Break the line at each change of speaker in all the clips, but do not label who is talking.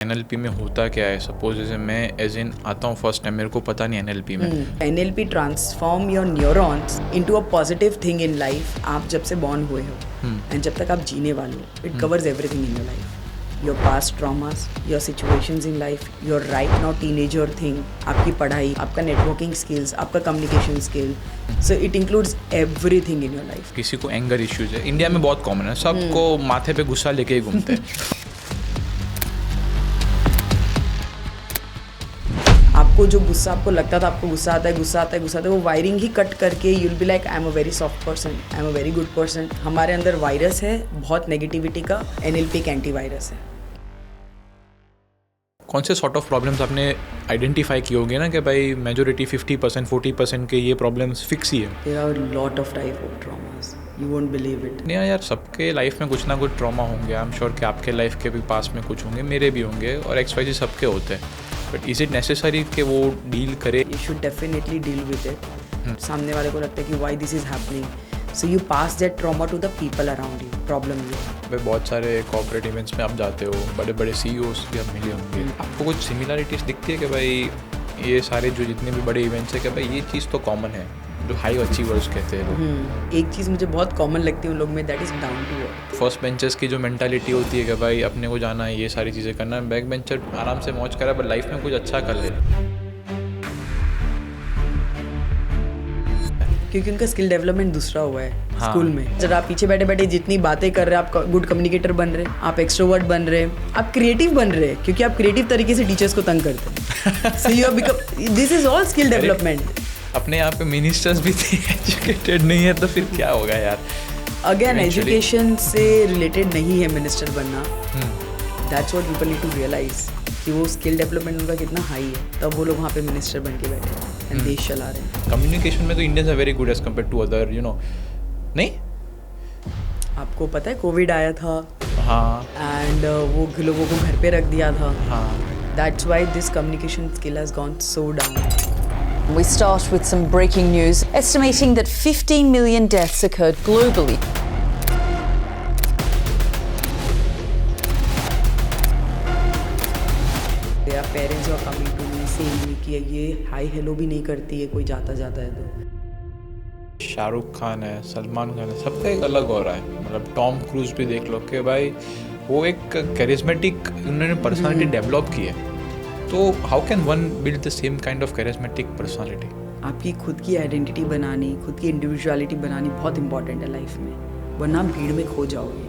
NLP में होता क्या है? सपोज जैसे मैं एज इन आता हूँ फर्स्ट टाइम, मेरे को पता नहीं एनएलपी में।
NLP transform your neurons into a positive thing in life. आप जब से बॉर्न हुए हो एंड जब तक आप जीने वाले हो, it covers everything in your life, your past traumas, your situations in life, your right now teenager thing, आपकी पढ़ाई, आपका नेटवर्किंग स्किल्स, आपका communication skill. So it includes everything in your life.
किसी को एंगर इश्यूज है, India में बहुत common है, सबको माथे पे गुस्सा लेके ही घूमते हैं।
आपको जो गुस्सा आपको लगता था, आपको गुस्सा आता है, गुस्सा आता है, गुस्सा आता है, वो वायरिंग ही कट करके you'll be like I am a very soft person, I am a very good person. हमारे अंदर वायरस है बहुत नेगेटिविटी का। NLP एक एंटी वायरस है।
कौन से सॉर्ट ऑफ प्रॉब्लम्स आपने आइडेंटिफाई किए होंगे ना कि भाई मेजोरिटी 50% 40% के ये प्रॉब्लम्स फिक्स ही है?
There are lot of type of traumas, you won't believe it.
नहीं यार, सबके लाइफ में कुछ ना कुछ ट्रॉमा होंगे। आई एम श्योर कि आपके लाइफ के भी पास में कुछ होंगे, मेरे भी होंगे, और XYZ सबके होते हैं। बट इज इट नेसेसरी कि वो डील करे?
You should definitely deal with it. सामने वाले को लगता है कि why this is happening, so you pass that trauma to the people around you. Problem ये है।
भाई बहुत सारे कॉर्पोरेट इवेंट्स में आप जाते हो, बड़े बड़े CEOs भी आप मिले होंगे, आपको कुछ सिमिलरिटीज दिखती है कि भाई ये सारे जो जितने भी बड़े इवेंट्स है कि भाई ये चीज़ तो कॉमन है, जो हाई अचीवर्स कहते हैं लोग?
एक चीज़ मुझे बहुत कॉमन लगती है उन लोग में, that is down to earth.
First benchers की जो मेंटालिटी होती है कि भाई अपने को जाना है, ये सारी चीज़ें करना है। बैक बेंचर आराम से मौज करा, पर लाइफ में कुछ अच्छा कर ले,
क्योंकि उनका स्किल डेवलपमेंट दूसरा हुआ है।
हाँ।
स्कूल में जब आप पीछे बैठे बैठे जितनी बातें कर रहे हैं, आप गुड कम्युनिकेटर बन रहे हैं, आप एक्सट्रोवर्ट बन रहे हैं, आप क्रिएटिव बन रहे हैं, क्योंकि आप क्रिएटिव तरीके से टीचर्स को तंग करते हैं। So you become, this is all skill development.
अपने यहाँ पे मिनिस्टर्स भी थे एजुकेटेड नहीं है, तो फिर क्या होगा यार?
अगेन एजुकेशन से रिलेटेड नहीं है मिनिस्टर बनना। That's what people need to realise कि वो स्किल डेवलपमेंट उनका कितना हाई है, तब वो लोग वहाँ पे मिनिस्टर बन के बैठे हैं एंड देश चला रहे हैं।
कम्युनिकेशन में तो Indians are very good as compare to other, you know. नहीं,
आपको पता है कोविड आया था
हाँ
एंड वो लोगों को घर पे रख दिया था।
हाँ।
That's why this communication skill has gone so down.
We start with some breaking news, estimating that 15 million deaths occurred globally.
There are parents who are coming to me saying me कि ये hi hello भी नहीं करती है कोई जाता जाता है तो।
शाहरुख खान है, सलमान खान है, सबका एक अलग हो रहा है। मतलब टॉम क्रूज भी देख लो कि भाई वो एक कैरिज्मेटिक उन्होंने पर्सनालिटी डेवलप की है। तो how can one build the same kind of charismatic personality?
आपकी खुद की आइडेंटिटी बनानी, खुद की इंडिविजुअलिटी बनानी बहुत इंपॉर्टेंट है लाइफ में, वरना आप भीड़ में खो जाओगे।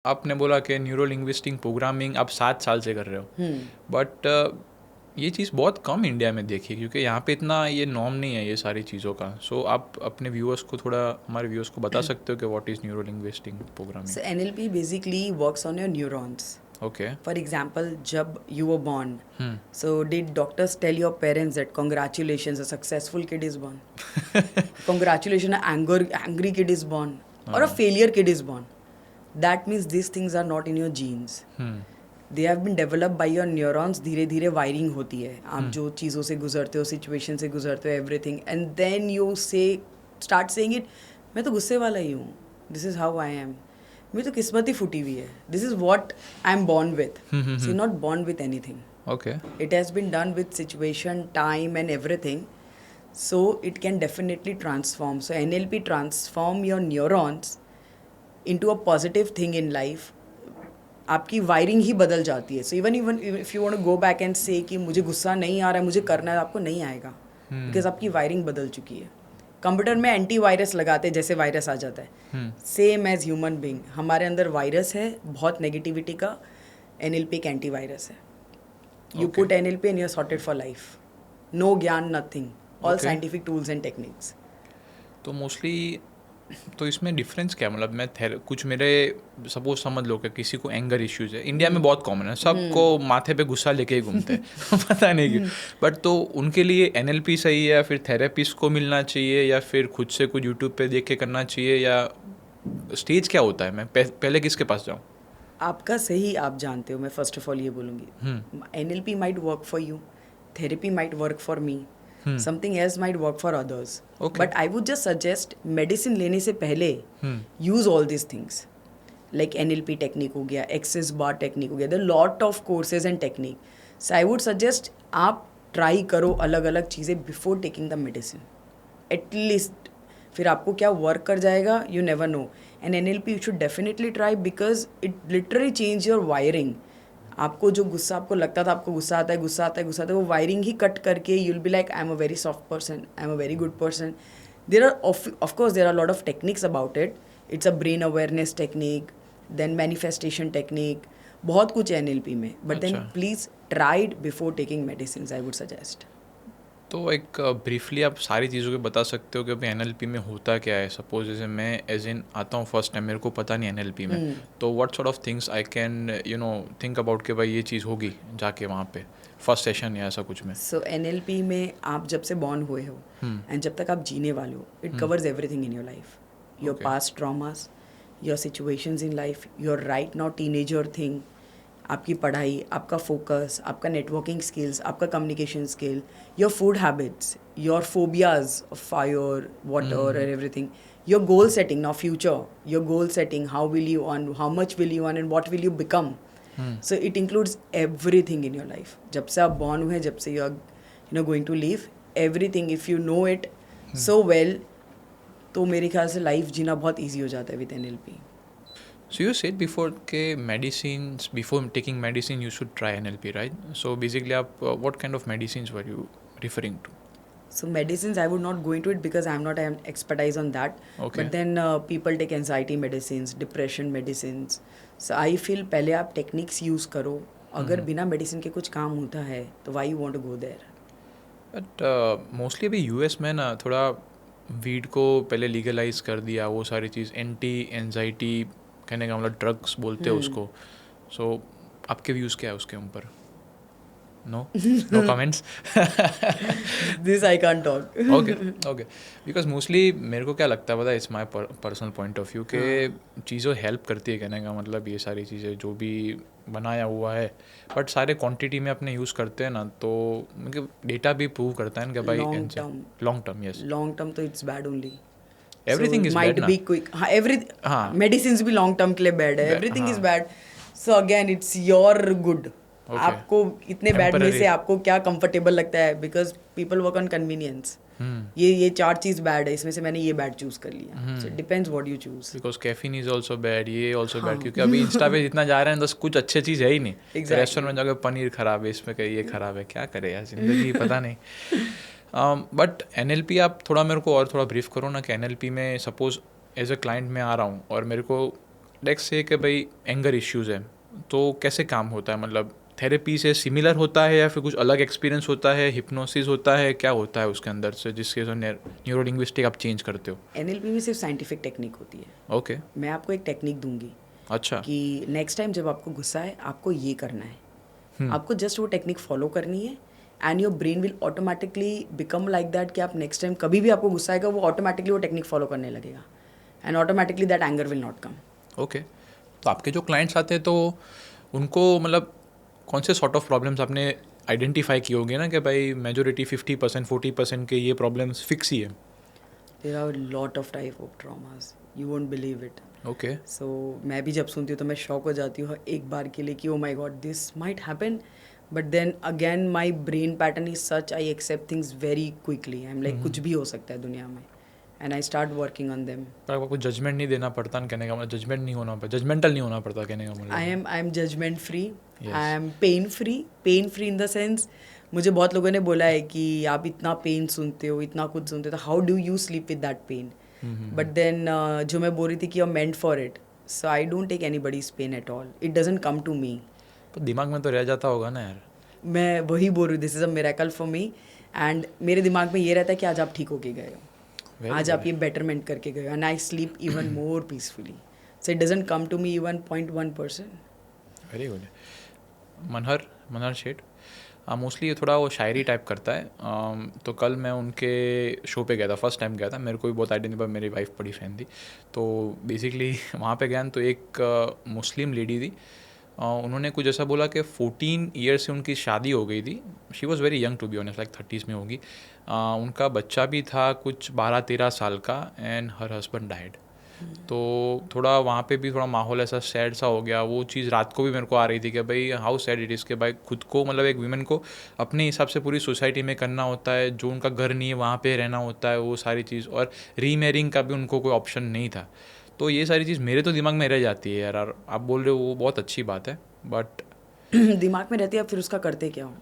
आपने बोला कि न्यूरो लिंग्विस्टिक प्रोग्रामिंग आप 7 साल से कर रहे हो, बट ये चीज़ बहुत कम इंडिया में देखी है, क्योंकि यहाँ पे इतना ये नॉर्म नहीं है ये सारी चीज़ों का। सो आप अपने व्यूअर्स को थोड़ा, हमारे व्यूअर्स को बता सकते हो कि what is neuro linguistic programming?
So NLP basically works on your neurons.
Okay.
For example, जब you were born, so did doctors tell your parents that congratulations, a successful kid is born? Congratulations, an angry kid is born, or a failure kid is born. That means these things are not in your genes. They have been developed by your neurons. धीरे धीरे wiring होती है, आप जो चीज़ों से गुजरते हो, सिचुएशन से गुजरते हो, everything, and then you say start saying it, मैं तो गुस्से वाला ही हूँ, this is how I am, मेरी तो किस्मत ही फूटी हुई है, this is what I am born with. So not born with anything,
okay.
It has been done with situation, time and everything, so it can definitely transform. सो NLP transform your neurons into a positive thing in life. आपकी wiring ही बदल जाती है। So even if you want to go back and say कि मुझे गुस्सा नहीं आ रहा है, मुझे करना है, आपको नहीं आएगा, बिकॉज आपकी वायरिंग बदल चुकी है। कंप्यूटर में एंटी वायरस लगाते हैं, जैसे वायरस आ जाता है, सेम एज ह्यूमन बीइंग हमारे अंदर वायरस है बहुत नेगेटिविटी का। NLP एक एंटी वायरस है। You put NLP and you are sorted for life. No ज्ञान, nothing, all scientific tools and techniques.
तो मोस्टली तो इसमें डिफरेंस क्या? मतलब मैं कुछ मेरे सपोज समझ लो कि किसी को एंगर इश्यूज है, इंडिया में बहुत कॉमन है, सबको माथे पे गुस्सा लेके ही घूमते हैं। पता नहीं क्यों, बट तो उनके लिए NLP सही है, या फिर थेरेपिस्ट को मिलना चाहिए, या फिर खुद से कुछ यूट्यूब पे देख के करना चाहिए, या स्टेज क्या होता है? मैं पहले किसके पास जाऊँ?
आपका सही आप जानते हो, मैं फर्स्ट ऑफ ऑल ये बोलूँगी, NLP might work for you, therapy might work for me, something else might work for others,
Okay.
But I would just suggest medicine लेने से पहले use all this things, like NLP technique हो गया, access बार technique हो गया, the lot of courses and technique. So I would suggest आप try करो अलग अलग चीज़ें before taking the medicine at least. फिर आपको क्या वर्क कर जाएगा, you never know. And NLP you should definitely try because it literally change your wiring. आपको जो गुस्सा आपको लगता था, आपको गुस्सा आता है गुस्सा आता है गुस्सा आता है, वो वायरिंग ही कट करके you'll be like I am a very soft person, I am a very good person. There are of course there are lot of techniques about it. It's a brain awareness technique, then manifestation technique, बहुत कुछ है NLP में. But then
अच्छा.
Please tried before taking medicine, I would suggest.
तो एक briefly आप सारी चीज़ों के बता सकते हो कि अभी NLP में होता क्या है. सपोज जैसे मैं एज इन आता हूँ फर्स्ट टाइम, मेरे को पता नहीं NLP में, तो what sort of things I can think about कि भाई ये चीज़ होगी जाके वहाँ पे फर्स्ट सेशन या ऐसा कुछ में.
सो NLP में आप जब से बॉर्न हुए हो एंड जब तक आप जीने वाले हो, it covers everything in your life, your
Okay.
Past traumas, your situations in life, your right now teenager thing, आपकी पढ़ाई, आपका फोकस, आपका नेटवर्किंग स्किल्स, आपका communication skill, your food habits, your phobias of fire, water and everything, your goal setting, now future, your goal setting, how will you earn, how much will you earn and what will you become. So it includes everything in your life. जब से आप born हुए, जब से you are going to live, everything, if you know it so well, तो मेरे ख्याल से लाइफ जीना बहुत ईजी हो जाता है with NLP.
So you said before कि medicines, before taking medicine you should try NLP, right? So basically आप what kind of medicines were you referring to?
So medicines, I would not go into it because I'm not an expertise on that.
Okay.
But then people take anxiety medicines, depression medicines. So I feel पहले आप techniques use करो. अगर बिना medicine के कुछ काम होता है तो why you want to go there?
But mostly अभी US में ना थोड़ा वीड को पहले लीगलाइज कर दिया, वो सारी चीज़ एंटी एनजाइटी कहने का मतलब ड्रग्स बोलते हैं उसको. सो आपके व्यूज़ क्या है उसके ऊपर? No comments.
This I can't talk.
Okay because mostly मेरे को क्या लगता है पता है, it's my personal point of view कि चीज़ों हेल्प करती है. कहने का मतलब ये सारी चीज़ें जो भी बनाया हुआ है, बट सारे क्वांटिटी में अपने यूज़ करते हैं ना, तो मतलब डेटा भी प्रूव करता है ना कि भाई
Long term.
Long term. Yes,
Long term तो it's bad only.
Everything
so
is
might
bad ना.
be quick. हाँ,
हाँ.
medicines भी long term के लिए bad है. Everything is bad. So again it's your good.
Okay.
आपको इतने bad में
Temporary.
से आपको क्या comfortable लगता है, because people work on convenience. ये चार चीज bad है, इसमें से मैंने ये bad choose कर लिया. So it depends what you choose.
Because caffeine is also bad, ये ऑल्सो बैड, क्योंकि अभी इंस्टा पे जितना जा रहे हैं तो कुछ अच्छी चीज़ है ही नहीं.
Exactly.
रेस्टोरेंट में जाकर पनीर खराब है, इसमें कहीं ये खराब है, क्या करे यार जिंदगी पता नहीं. बट NLP आप थोड़ा मेरे को और थोड़ा ब्रीफ करो ना कि NLP में सपोज एज अ क्लाइंट मैं आ रहा हूँ और मेरे को लेट्स से कि भाई एंगर इश्यूज़ है, तो कैसे काम होता है? मतलब थेरेपी से सिमिलर होता है या फिर कुछ अलग एक्सपीरियंस होता है, हिप्नोसिस होता है, क्या होता है उसके अंदर से जिसके जो न्यूरो लिंग्विस्टिक आप चेंज करते हो?
NLP में सिर्फ साइंटिफिक टेक्निक होती है.
ओके.
मैं आपको एक टेक्निक दूंगी
अच्छा.
कि नेक्स्ट टाइम जब आपको गुस्सा है आपको ये करना है. आपको जस्ट वो टेक्निक फॉलो करनी है and your brain will automatically become like that कि आप नेक्स्ट टाइम कभी भी आपको गुस्सा आएगा वो ऑटोमेटिकली वो टेक्निक फॉलो करने लगेगा and automatically that anger will not come.
Okay. तो आपके जो क्लाइंट्स आते हैं तो उनको मतलब कौन से सॉर्ट ऑफ प्रॉब्लम्स आपने आइडेंटिफाई किए होंगे ना कि भाई मेजोरिटी 50% 40% के ये प्रॉब्लम्स फिक्स ही है?
There are lot of type of traumas, you won't believe it.
Okay.
So मैं भी जब सुनती हूँ तो मैं शॉक हो जाती हूँ एक बार के लिए कि oh my god this might happen, but then again my brain pattern is such, I accept things very quickly. I am like कुछ भी हो सकता है दुनिया में and I start working on them.
पर आपको जजमेंट नहीं देना पड़ता ना, कहने का मतलब जजमेंट नहीं होना पड़ता, जजमेंटल नहीं होना पड़ता कहने का मतलब.
I am judgement free,
Yes.
I am pain free in the sense. मुझे बहुत लोगों ने बोला है कि आप इतना पेन सुनते हो, इतना कुछ सुनते हो, तो how do you sleep with that pain? But then जो मैं बोल रही थी कि you are meant for it, so I don't take anybody's pain at all, it doesn't come to me.
तो दिमाग में तो रह जाता होगा ना यार.
मैं वही बोल रही हूँ, this is a miracle for me. And मेरे दिमाग में ये रहता है कि आज आप ठीक होके गए हो,
Very
आज आप ये बेटरमेंट करके गए हो, and I sleep even more peacefully. So it doesn't come to me even 0.1%.
Very good. Manhar Sheth, mostly ये थोड़ा वो शायरी टाइप करता है। तो कल मैं उनके शो पे गया था, फर्स्ट टाइम गया था, मेरे को भी बहुत आइडिया नहीं, पर मेरी वाइफ बड़ी फ़ैन थी। तो बेसिकली वहाँ पे गया तो एक मुस्लिम लेडी थी। उन्होंने कुछ ऐसा बोला कि 14 ईयर से उनकी शादी हो गई थी। She was very young to be honest, like 30s में होगी। उनका बच्चा भी था कुछ 12-13 साल का, एंड हर हस्बैंड डाइड। तो थोड़ा वहाँ पे भी थोड़ा माहौल ऐसा सैड सा हो गया। वो चीज़ रात को भी मेरे को आ रही थी कि भाई हाउ सैड इट इज़, के भाई खुद को मतलब एक वीमेन को अपने हिसाब से पूरी सोसाइटी में करना होता है, जो उनका घर नहीं है वहाँ पे रहना होता है, वो सारी चीज़, और रीमैरिंग का भी उनको कोई ऑप्शन नहीं था। तो ये सारी चीज़ मेरे तो दिमाग में रह जाती है यार। और आप बोल रहे हो वो बहुत अच्छी बात है, बट
दिमाग में रहती है, फिर उसका करते क्या हो?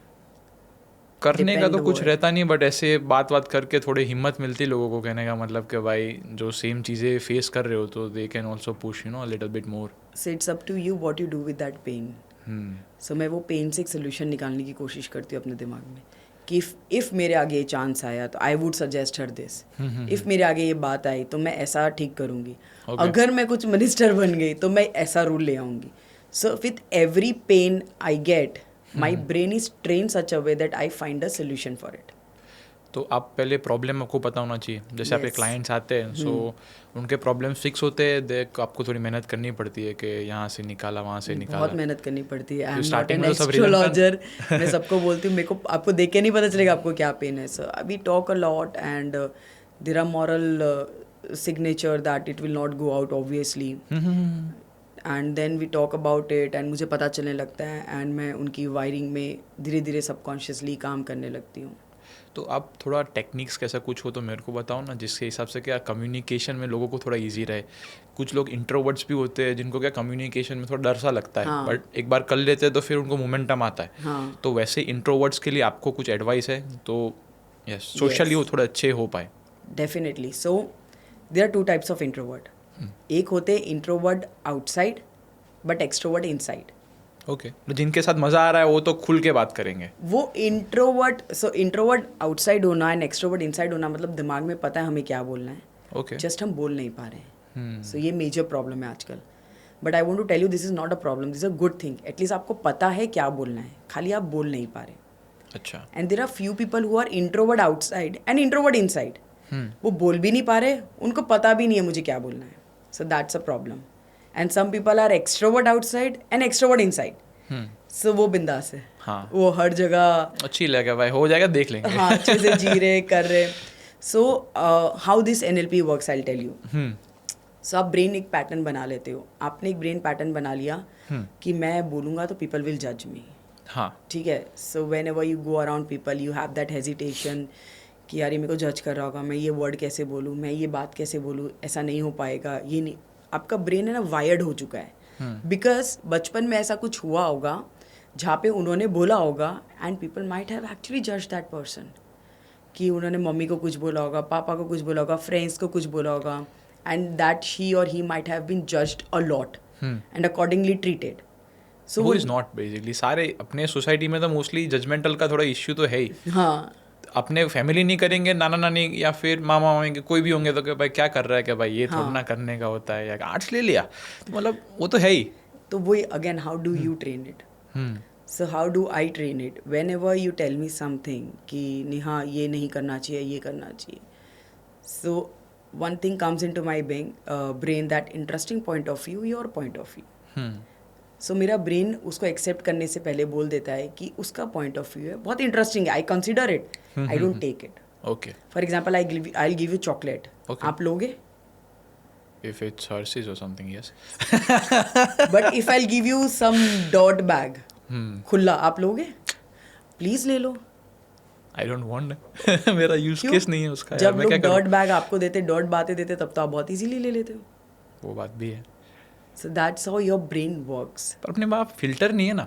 करने का तो
Depend
कुछ
वो है।
रहता नहीं, बट ऐसे बात करके थोड़ी हिम्मत मिलती है लोगों को, कहने का मतलब कि भाई जो सेम चीज़ें फेस कर रहे हो तो they can also push a little bit more.
So it's up to you what you do with that pain. So मैं वो पेन से एक सोल्यूशन निकालने की कोशिश करती हूँ अपने दिमाग में कि इफ़ मेरे आगे ये चांस आया तो आई would suggest her this. If मेरे आगे ये बात आई तो मैं ऐसा ठीक करूँगी। अगर मैं कुछ मिनिस्टर बन गई तो मैं ऐसा रूल ले आऊँगी। So with every pain I get, my brain is train such a way that I find a solution for it.
तो आप पहले प्रॉब्लम आपको पता होना चाहिए। जैसे आपके
Yes.
क्लाइंट्स आते हैं, सो उनके प्रॉब्लम फिक्स होते हैं, देख आपको थोड़ी मेहनत करनी पड़ती है कि यहाँ से निकाला वहाँ से निकाला।
बहुत मेहनत करनी पड़ती है। I am not
starting
an
में तो सब
एस्ट्रोलॉजर। मैं सबको बोलती हूँ, मेरे को आपको देख के नहीं पता चलेगा आपको क्या पेन है। So we talk a lot and there are moral signature that it will not go out obviously, and then we talk about it and मुझे पता चलने लगता है, एंड मैं उनकी वायरिंग में धीरे धीरे सबकॉन्शियसली काम करने लगती हूँ।
तो आप थोड़ा टेक्निक्स कैसा कुछ हो तो मेरे को बताओ ना, जिसके हिसाब से क्या कम्युनिकेशन में लोगों को थोड़ा इजी रहे। कुछ लोग इंट्रोवर्ट्स भी होते हैं जिनको क्या कम्युनिकेशन में थोड़ा डर सा लगता है,
हाँ।
बट एक बार कर लेते हैं तो फिर उनको मोमेंटम आता है।
हाँ,
तो वैसे इंट्रोवर्ट्स के लिए आपको कुछ एडवाइस है तो यस सोशली वो थोड़ा अच्छे हो पाए?
Definitely. So there are two types of introvert. एक होते हैं introvert outside but extrovert inside.
Okay, तो जिनके साथ मज़ा आ रहा है वो तो खुल के बात करेंगे।
वो इंट्रोवर्ट, सो इंट्रोवर्ट आउटसाइड होना एंड एक्सट्रोवर्ट इनसाइड होना मतलब दिमाग में पता है हमें क्या बोलना है,
ओके,
जस्ट हम बोल नहीं पा रहे हैं। सो ये मेजर प्रॉब्लम है आजकल। But I want to tell you this is not a problem, this is a good thing. At least आपको पता है क्या बोलना है, खाली आप बोल नहीं पा रहे।
अच्छा।
And there are few people who are introvert outside and introvert inside. वो बोल भी नहीं पा रहे, उनको पता भी नहीं है मुझे क्या बोलना है। So that's a problem. And some people are extrovert outside and extrovert inside. So वो बिंदास है।
हाँ,
वो हर जगह
अच्छी लगा भाई, हो जाएगा, देख लेंगे।
हाँ अच्छे से जी रहे कर रहे। So how this NLP works I tell you. So आप ब्रेन एक पैटर्न बना लेते हो। आपने एक ब्रेन पैटर्न बना लिया कि मैं बोलूँगा तो पीपल विल जज मी।
हाँ,
ठीक है। So when ever you go around people you have that hesitation कि यार ये मेरे को जज कर रहा होगा, मैं ये वर्ड कैसे बोलूँ, मैं ये बात कैसे बोलूँ, ऐसा नहीं हो पाएगा, ये नहीं। आपका ब्रेन है ना वायर्ड हो चुका है। बिकॉज बचपन में ऐसा कुछ हुआ होगा जहाँ पे उन्होंने बोला होगा and people might have actually जज दैट पर्सन, कि उन्होंने मम्मी को कुछ बोला होगा, पापा को कुछ बोला होगा, फ्रेंड्स को कुछ बोला होगा, एंड दैट शी और he might have been judged a lot and accordingly treated. So
वो इज नॉट बेसिकली सारे अपने सोसाइटी में तो मोस्टली जजमेंटल का थोड़ा इश्यू तो है ही।
हाँ,
अपने फैमिली नहीं करेंगे, नाना नानी या फिर मामा मामी कोई भी होंगे तो कि भाई क्या कर रहा है, कि भाई ये थोड़ा ना करने का होता है, या आर्ट्स ले लिया, तो मतलब वो तो है ही।
तो वही again how do you train it. So how do I train it? Whenever you tell me something कि नेहा ये नहीं करना चाहिए, ये करना चाहिए, so one thing comes into my brain, that interesting point of view, your point of view. So मेरा brain उसको एक्सेप्ट करने से पहले बोल देता है कि उसका पॉइंट ऑफ व्यू है, बहुत इंटरेस्टिंग है, I consider it, I don't take it.
Okay,
for example I give you chocolate,
Okay.
आप लोगे?
इफ इट्स हर्शीज और something, yes.
But if I give you some dot bag खुला, आप लोगे? Please ले लो।
आई डोंट वांट मेरा use
क्यों?
केस नहीं है उसका, यार
जब
मैं
लोग
क्या करूं?
डॉट बैग आपको देते, डॉट बातें देते, तब तो आप बहुत इजीली ले लेते हो।
वो बात भी है,
so that's how your brain works.
पर अपने पास फिल्टर नहीं है ना।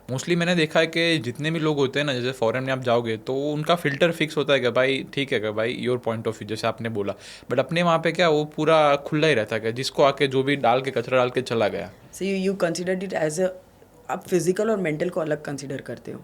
मोस्टली मैंने देखा है कि जितने भी लोग होते हैं ना, जैसे फॉरेन में आप जाओगे तो उनका फिल्टर फिक्स होता है कि भाई ठीक है कि भाई योर पॉइंट ऑफ व्यू, जैसे आपने बोला, बट अपने वहाँ पे क्या वो पूरा खुला ही रहता है, जिसको आके जो भी डाल के कचरा डाल के चला गया।
So you consider it as a, आप फिजिकल और मेंटल को अलग कंसिडर करते हो।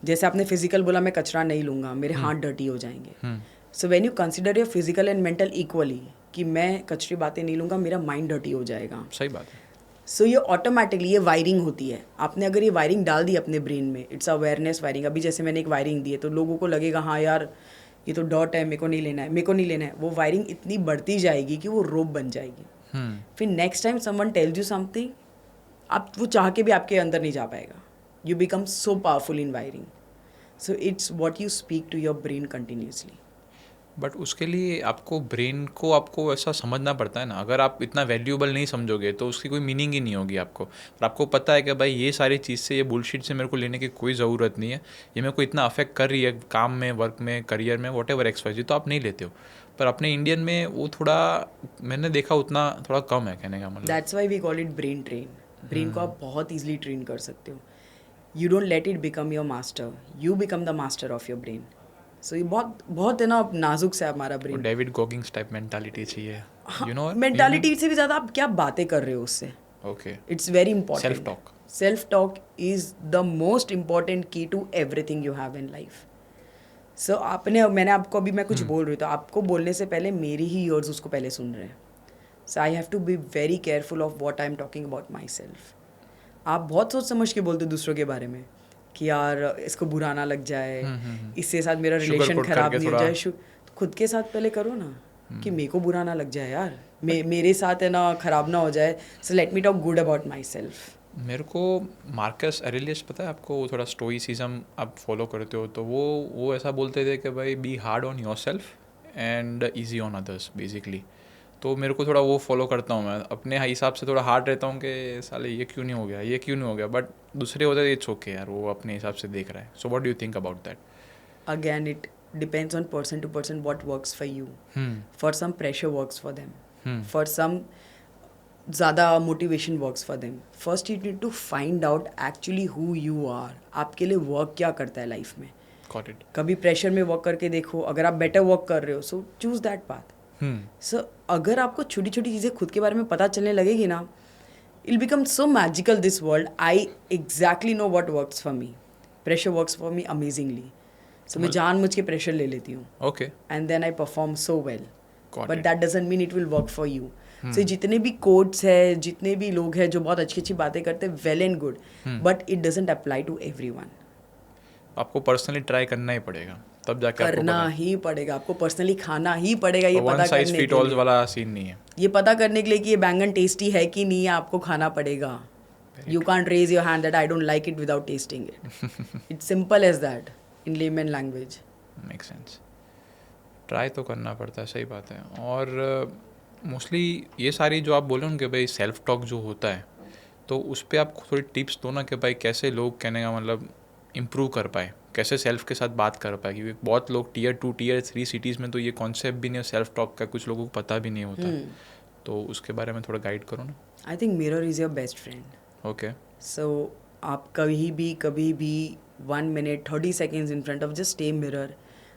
जैसे आपने फिजिकल बोला मैं कचरा नहीं लूँगा, मेरे हाथ डर्टी हो जाएंगे। सो when you consider your physical and mental equally, कि मैं कचरी बातें नहीं लूँगा, मेरा माइंड डर्टी हो जाएगा।
सही बात है।
सो ये ऑटोमेटिकली ये वायरिंग होती है. आपने अगर ये वायरिंग डाल दी अपने ब्रेन में, इट्स अवेयरनेस वायरिंग. अभी जैसे मैंने एक वायरिंग दी है तो लोगों को लगेगा हाँ यार ये तो डॉट है, मेरे को नहीं लेना है, मेरे को नहीं लेना है. वो वायरिंग इतनी बढ़ती जाएगी कि वो रोप बन जाएगी. फिर next time someone tells you something, आप वो चाह के भी आपके अंदर नहीं जा पाएगा. You become so powerful in wiring. So it's what you speak to your brain continuously.
But उसके लिए आपको ब्रेन को आपको ऐसा समझना पड़ता है ना. अगर आप इतना वैल्यूएबल नहीं समझोगे तो उसकी कोई मीनिंग ही नहीं होगी आपको. और आपको पता है कि भाई ये सारी चीज़ से, ये बुलशिट से मेरे को लेने की कोई ज़रूरत नहीं है, ये मेरे को इतना अफेक्ट कर रही है काम में, वर्क में, करियर में, वॉट एवर एक्स वाई, तो आप नहीं लेते हो. पर अपने इंडियन में वो थोड़ा मैंने देखा उतना थोड़ा कम है कहने का मतलब.
That's why we call it brain train. Brain को आप बहुत ईजिली ट्रेन कर सकते हो. You don't let it become your master, you become the master of your brain. So ये बहुत बहुत है ना नाजुक से हमारा ब्रेन.
डेविड गॉगिंग्स टाइप मेंटालिटी चाहिए, यू नो.
मेंटालिटी से भी ज़्यादा आप क्या बातें कर रहे हो उससे.
Okay.
It's very important.
Self talk.
Self talk is the most important key to everything you have in life. So मैंने आपको अभी मैं कुछ बोल रही हूँ तो आपको बोलने से पहले मेरी ही ईयर्स उसको पहले सुन रहे हैं. So I have to be very careful of what I am talking about myself. आप बहुत सोच समझ के बोलते हो दूसरों के बारे में कि यार इसको बुरा ना लग जाए, इससे साथ मेरा रिलेशन खराब नहीं हो जाए. तो खुद के साथ पहले करो ना कि मेरे को बुरा ना लग जाए यार, मेरे साथ है ना खराब ना हो जाए. So let me talk good about myself.
मेरे को मार्कस एरेलियस पता है आपको, वो थोड़ा स्टोइसिज्म आप फॉलो करते हो तो वो ऐसा बोलते थे कि भाई be hard on your self and easy on others basically. तो मेरे को थोड़ा वो फॉलो करता हूँ मैं. अपने हिसाब से थोड़ा हार्ड रहता हूँ कि साले ये क्यों नहीं हो गया, ये क्यों नहीं हो गया. बट दूसरे होते इट्स ओके यार, वो अपने हिसाब से देख रहा है. So what do you think about that?
Again, it depends on person to person what works for you. For some, pressure works for them. For some, ज़्यादा motivation works for them. First you need to find out actually who you are. आपके लिए work क्या करता है life में.
Got it.
कभी pressure में work करके देखो. अगर आप बेटर वर्क कर रहे हो सो चूज दैट पाथ. सो अगर आपको छोटी छोटी चीज़ें खुद के बारे में पता चलने लगेगी ना, it become so magical this world. I exactly know what works for me. Pressure works for me amazingly. So मैं जानबूझ के प्रेशर ले लेती हूँ
okay.
And then I perform so well.
Got
but
it.
That doesn't mean it will work for you. So जितने भी codes है, जितने भी लोग हैं जो बहुत अच्छी अच्छी बातें करते हैं, well and good, but it doesn't apply to everyone.
आपको पर्सनली ट्राई करना ही पड़ेगा तब जाके आपको
करना
पता.
ही पड़ेगा. आपको पर्सनली खाना ही पड़ेगा. ये
वन
पता
साइज
करने
फिट
के
ऑल
लिए,
वाला सीन नहीं है.
ये पता करने के लिए कि ये बैंगन टेस्टी है कि नहीं है, आपको खाना पड़ेगा. You can't raise your hand that I don't like it without testing it. It's simple as that in layman language.
Make sense. Try तो करना पड़ता है, सही बात है. और मोस्टली ये सारी जो आप बोले उनके भाई सेल्फ टॉक जो होता है, तो उस पर आप थोड़ी टिप्स दो ना कि भाई कैसे लोग कहने का मतलब इम्प्रूव कर पाए, कैसे सेल्फ के साथ बात कर पाए. क्योंकि बहुत लोग टियर 2 टियर 3 सिटीज़ में तो ये कॉन्सेप्ट भी नहीं है सेल्फ टॉक का, कुछ लोगों को पता भी नहीं होता. तो उसके बारे में थोड़ा गाइड करो ना.
I think mirror is your best friend.
Okay.
So आप कभी भी 1 minute 30 seconds in front of just stay mirror,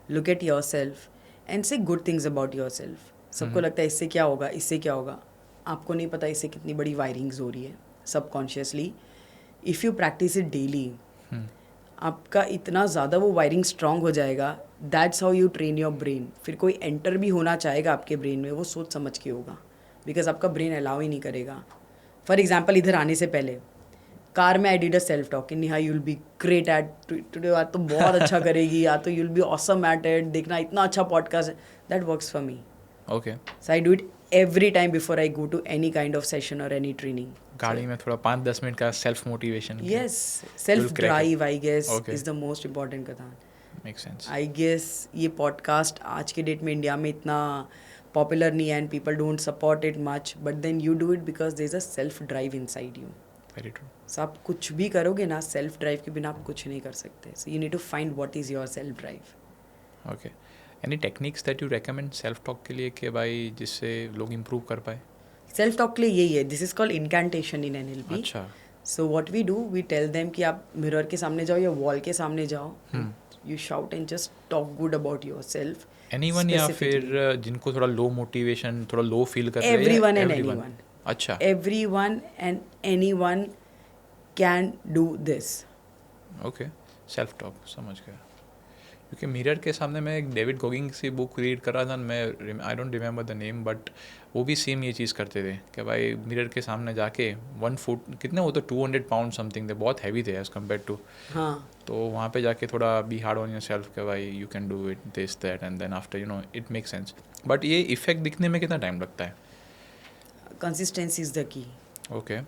look at yourself and say good things about yourself. सबको लगता है इससे क्या होगा, इससे क्या होगा. आपको नहीं पता इससे कितनी बड़ी वायरिंग्स हो रही है subconsciously. If you practice it daily, आपका इतना ज़्यादा वो वायरिंग स्ट्रांग हो जाएगा. That's how you train your brain. फिर कोई एंटर भी होना चाहेगा आपके ब्रेन में, वो सोच समझ के होगा, बिकॉज आपका ब्रेन अलाउ ही नहीं करेगा. फॉर एग्जाम्पल इधर आने से पहले कार में I did a self talk कि Neha you will be great at today, आज तो बहुत अच्छा करेगी, या तो you will be awesome at it, देखना इतना अच्छा पॉडकास्ट है. That works for me.
Okay.
So I do it every time before I go to any kind of session और एनी ट्रेनिंग.
गाड़ी में थोड़ा 5-10 मिनट का self motivation.
Yes, self drive I guess
Okay.
Is the most important कथान.
Make sense.
I guess ये podcast आज के date में इंडिया में इतना पॉपुलर नहीं है and people don't support it much, but then you do it because there is a self drive inside you.
Very true.
So आप कुछ भी करोगे ना, सेल्फ ड्राइव के बिना आप कुछ नहीं कर सकते. So you need to find what is your self drive.
Okay. Any techniques that you recommend self talk के लिए कि भाई जिससे लोग इम्प्रूव कर पाए?
सेल्फ टॉक के लिए यही है, this is called incantation in NLP.
अच्छा.
So what we do, we tell them कि आप मिरर के सामने जाओ या वॉल के सामने जाओ, you shout and just talk good about yourself.
Anyone या फिर जिनको थोड़ा लो मोटिवेशन, थोड़ा लो फील कर रहे हैं?
Everyone and anyone.
अच्छा.
Everyone and anyone can do this.
Okay. Self talk समझ गया. क्योंकि मिरर के सामने मैं एक डेविड गोगिंस की बुक रीड कर रहा था, मैं I don't remember the name, but वो भी सेम ये चीज़ करते थे कि भाई मिरर के सामने जाके 1 फुट कितने, वो तो 200 पाउंड समथिंग थे, बहुत हैवी थे एज़ कम्पेयर टू,
हाँ,
तो वहाँ पे जाके थोड़ा be hard on your self कि भाई you can do it this that and then after it make sense. But ये इफेक्ट दिखने में कितना टाइम लगता है?
Consistency is the key.
Okay.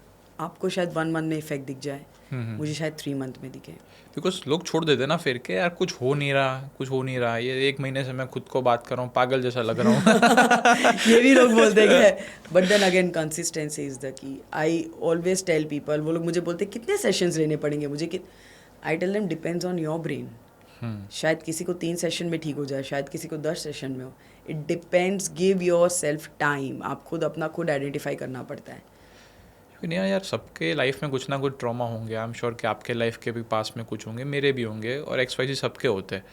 आपको शायद 1 मंथ में इफेक्ट दिख जाए, मुझे शायद 3 मंथ में दिखे।
बिकॉज लोग छोड़ देते ना फिर के यार कुछ हो नहीं रहा, ये 1 महीने से मैं खुद को बात कर रहा हूँ, पागल जैसा लग रहा हूँ।
ये भी लोग बोलते हैं, but then again consistency is the key. I always tell people, वो लोग मुझे बोलते हैं कितने सेशंस लेने पड़ेंगे मुझे, I tell them depends on your brain. शायद किसी को 3 सेशन में ठीक हो जाए, शायद किसी को 10 सेशन में हो, it depends. Give your self time, आप खुद आइडेंटिफाई करना पड़ता है।
लेकिन यार सबके लाइफ में कुछ ना कुछ ट्रॉमा होंगे, आई एम श्योर कि आपके लाइफ के भी पास में कुछ होंगे, मेरे भी होंगे, और XYZ सबके होते हैं,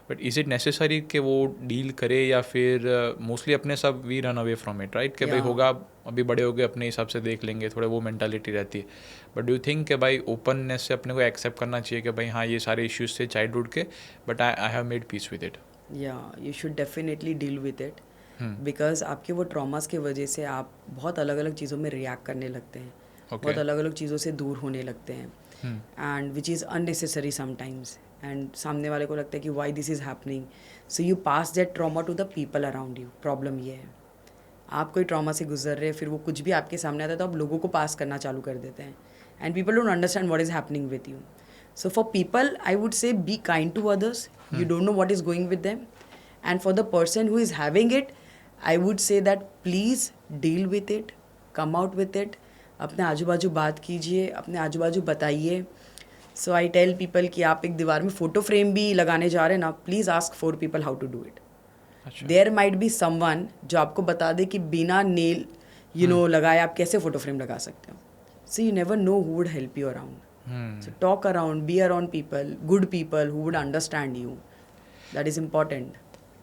बट इज़ इट नेसेसरी कि वो डील करे, या फिर मोस्टली अपने सब we run away from it, right? कि भाई होगा, अभी बड़े हो गए, अपने हिसाब से देख लेंगे, थोड़े वो मेंटालिटी रहती है। बट डू यू थिंक कि भाई ओपननेस से अपने को एक्सेप्ट करना चाहिए कि भाई हाँ ये सारे इश्यूज थे चाइल्डहुड के, but I have made peace with it?
या you should definitely deal with it, because आपके वो ट्रॉमास की वजह से आप बहुत अलग अलग चीज़ों में रिएक्ट करने लगते हैं, बहुत अलग अलग चीज़ों से दूर होने लगते हैं, and which is unnecessary sometimes, and सामने वाले को लगता है कि why this is happening, so you pass that trauma to the people around you. Problem ये है, आप कोई ट्रॉमा से गुजर रहे हैं, फिर वो कुछ भी आपके सामने आता है तो आप लोगों को पास करना चालू कर देते हैं, and people don't understand what is happening with you. So for people I would say be kind to others, you don't know what is going with them, and for the person who is having it I would say that please deal with it, come out with it, अपने आजू बाजू बात कीजिए, अपने आजू बाजू बताइए। सो I tell people कि आप एक दीवार में फ़ोटो फ्रेम भी लगाने जा रहे हैं ना, please ask 4 people how to do it. There might be someone जो आपको बता दे कि बिना नेल लगाए आप कैसे फ़ोटो फ्रेम लगा सकते हो। So you never know who would help you around, so talk around, be around people, good people who would understand you, that is important.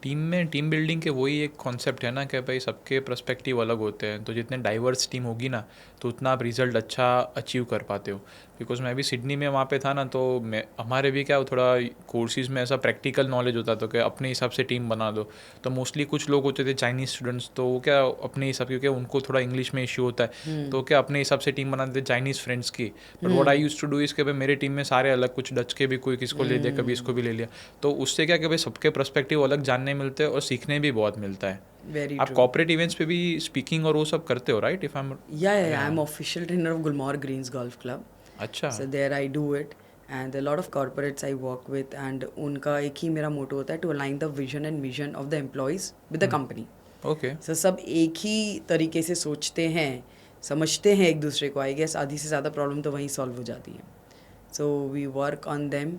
Team building के वही एक कॉन्सेप्ट है ना कि भाई सबके पर्सपेक्टिव अलग होते हैं, तो जितने डाइवर्स टीम होगी ना तो उतना आप रिजल्ट अच्छा अचीव कर पाते हो। बिकॉज मैं भी सिडनी में वहाँ पे था ना, तो हमारे भी क्या थोड़ा कोर्सेज में ऐसा प्रैक्टिकल नॉलेज होता था कि अपने हिसाब से टीम बना दो। तो मोस्टली कुछ लोग होते थे चाइनीज़ स्टूडेंट्स, तो वो क्या अपने हिसाब, क्योंकि उनको थोड़ा इंग्लिश में इश्यू होता है, तो क्या अपने हिसाब से टीम बनाते थे चाइनीज़ फ्रेंड्स की। But what I used to do is कि भाई मेरे टीम में सारे अलग, कुछ डच के भी कोई किसको ले लिया, कभी इसको भी ले लिया, तो उससे क्या कि भाई सबके पर्सपेक्टिव अलग जानने मिलते हैं और सीखने भी बहुत मिलता है।
Very
आप
true.
कॉर्पोरेट इवेंट्स पे भी स्पीकिंग और वो सब करते हो, right? If I am
Yeah, I'm official trainer of Gulmohar Greens Golf Club.
अच्छा।
So there I do it, and a lot of corporates I work with, and उनका एक ही मेरा मोटो होता है to align the vision and mission of the employees with the company.
Okay.
So सब एक ही तरीके से सोचते हैं, समझते हैं एक दूसरे को। आई गेस आधी से ज़्यादा प्रॉब्लम तो वहीं सॉल्व हो जाती है। So we work on them,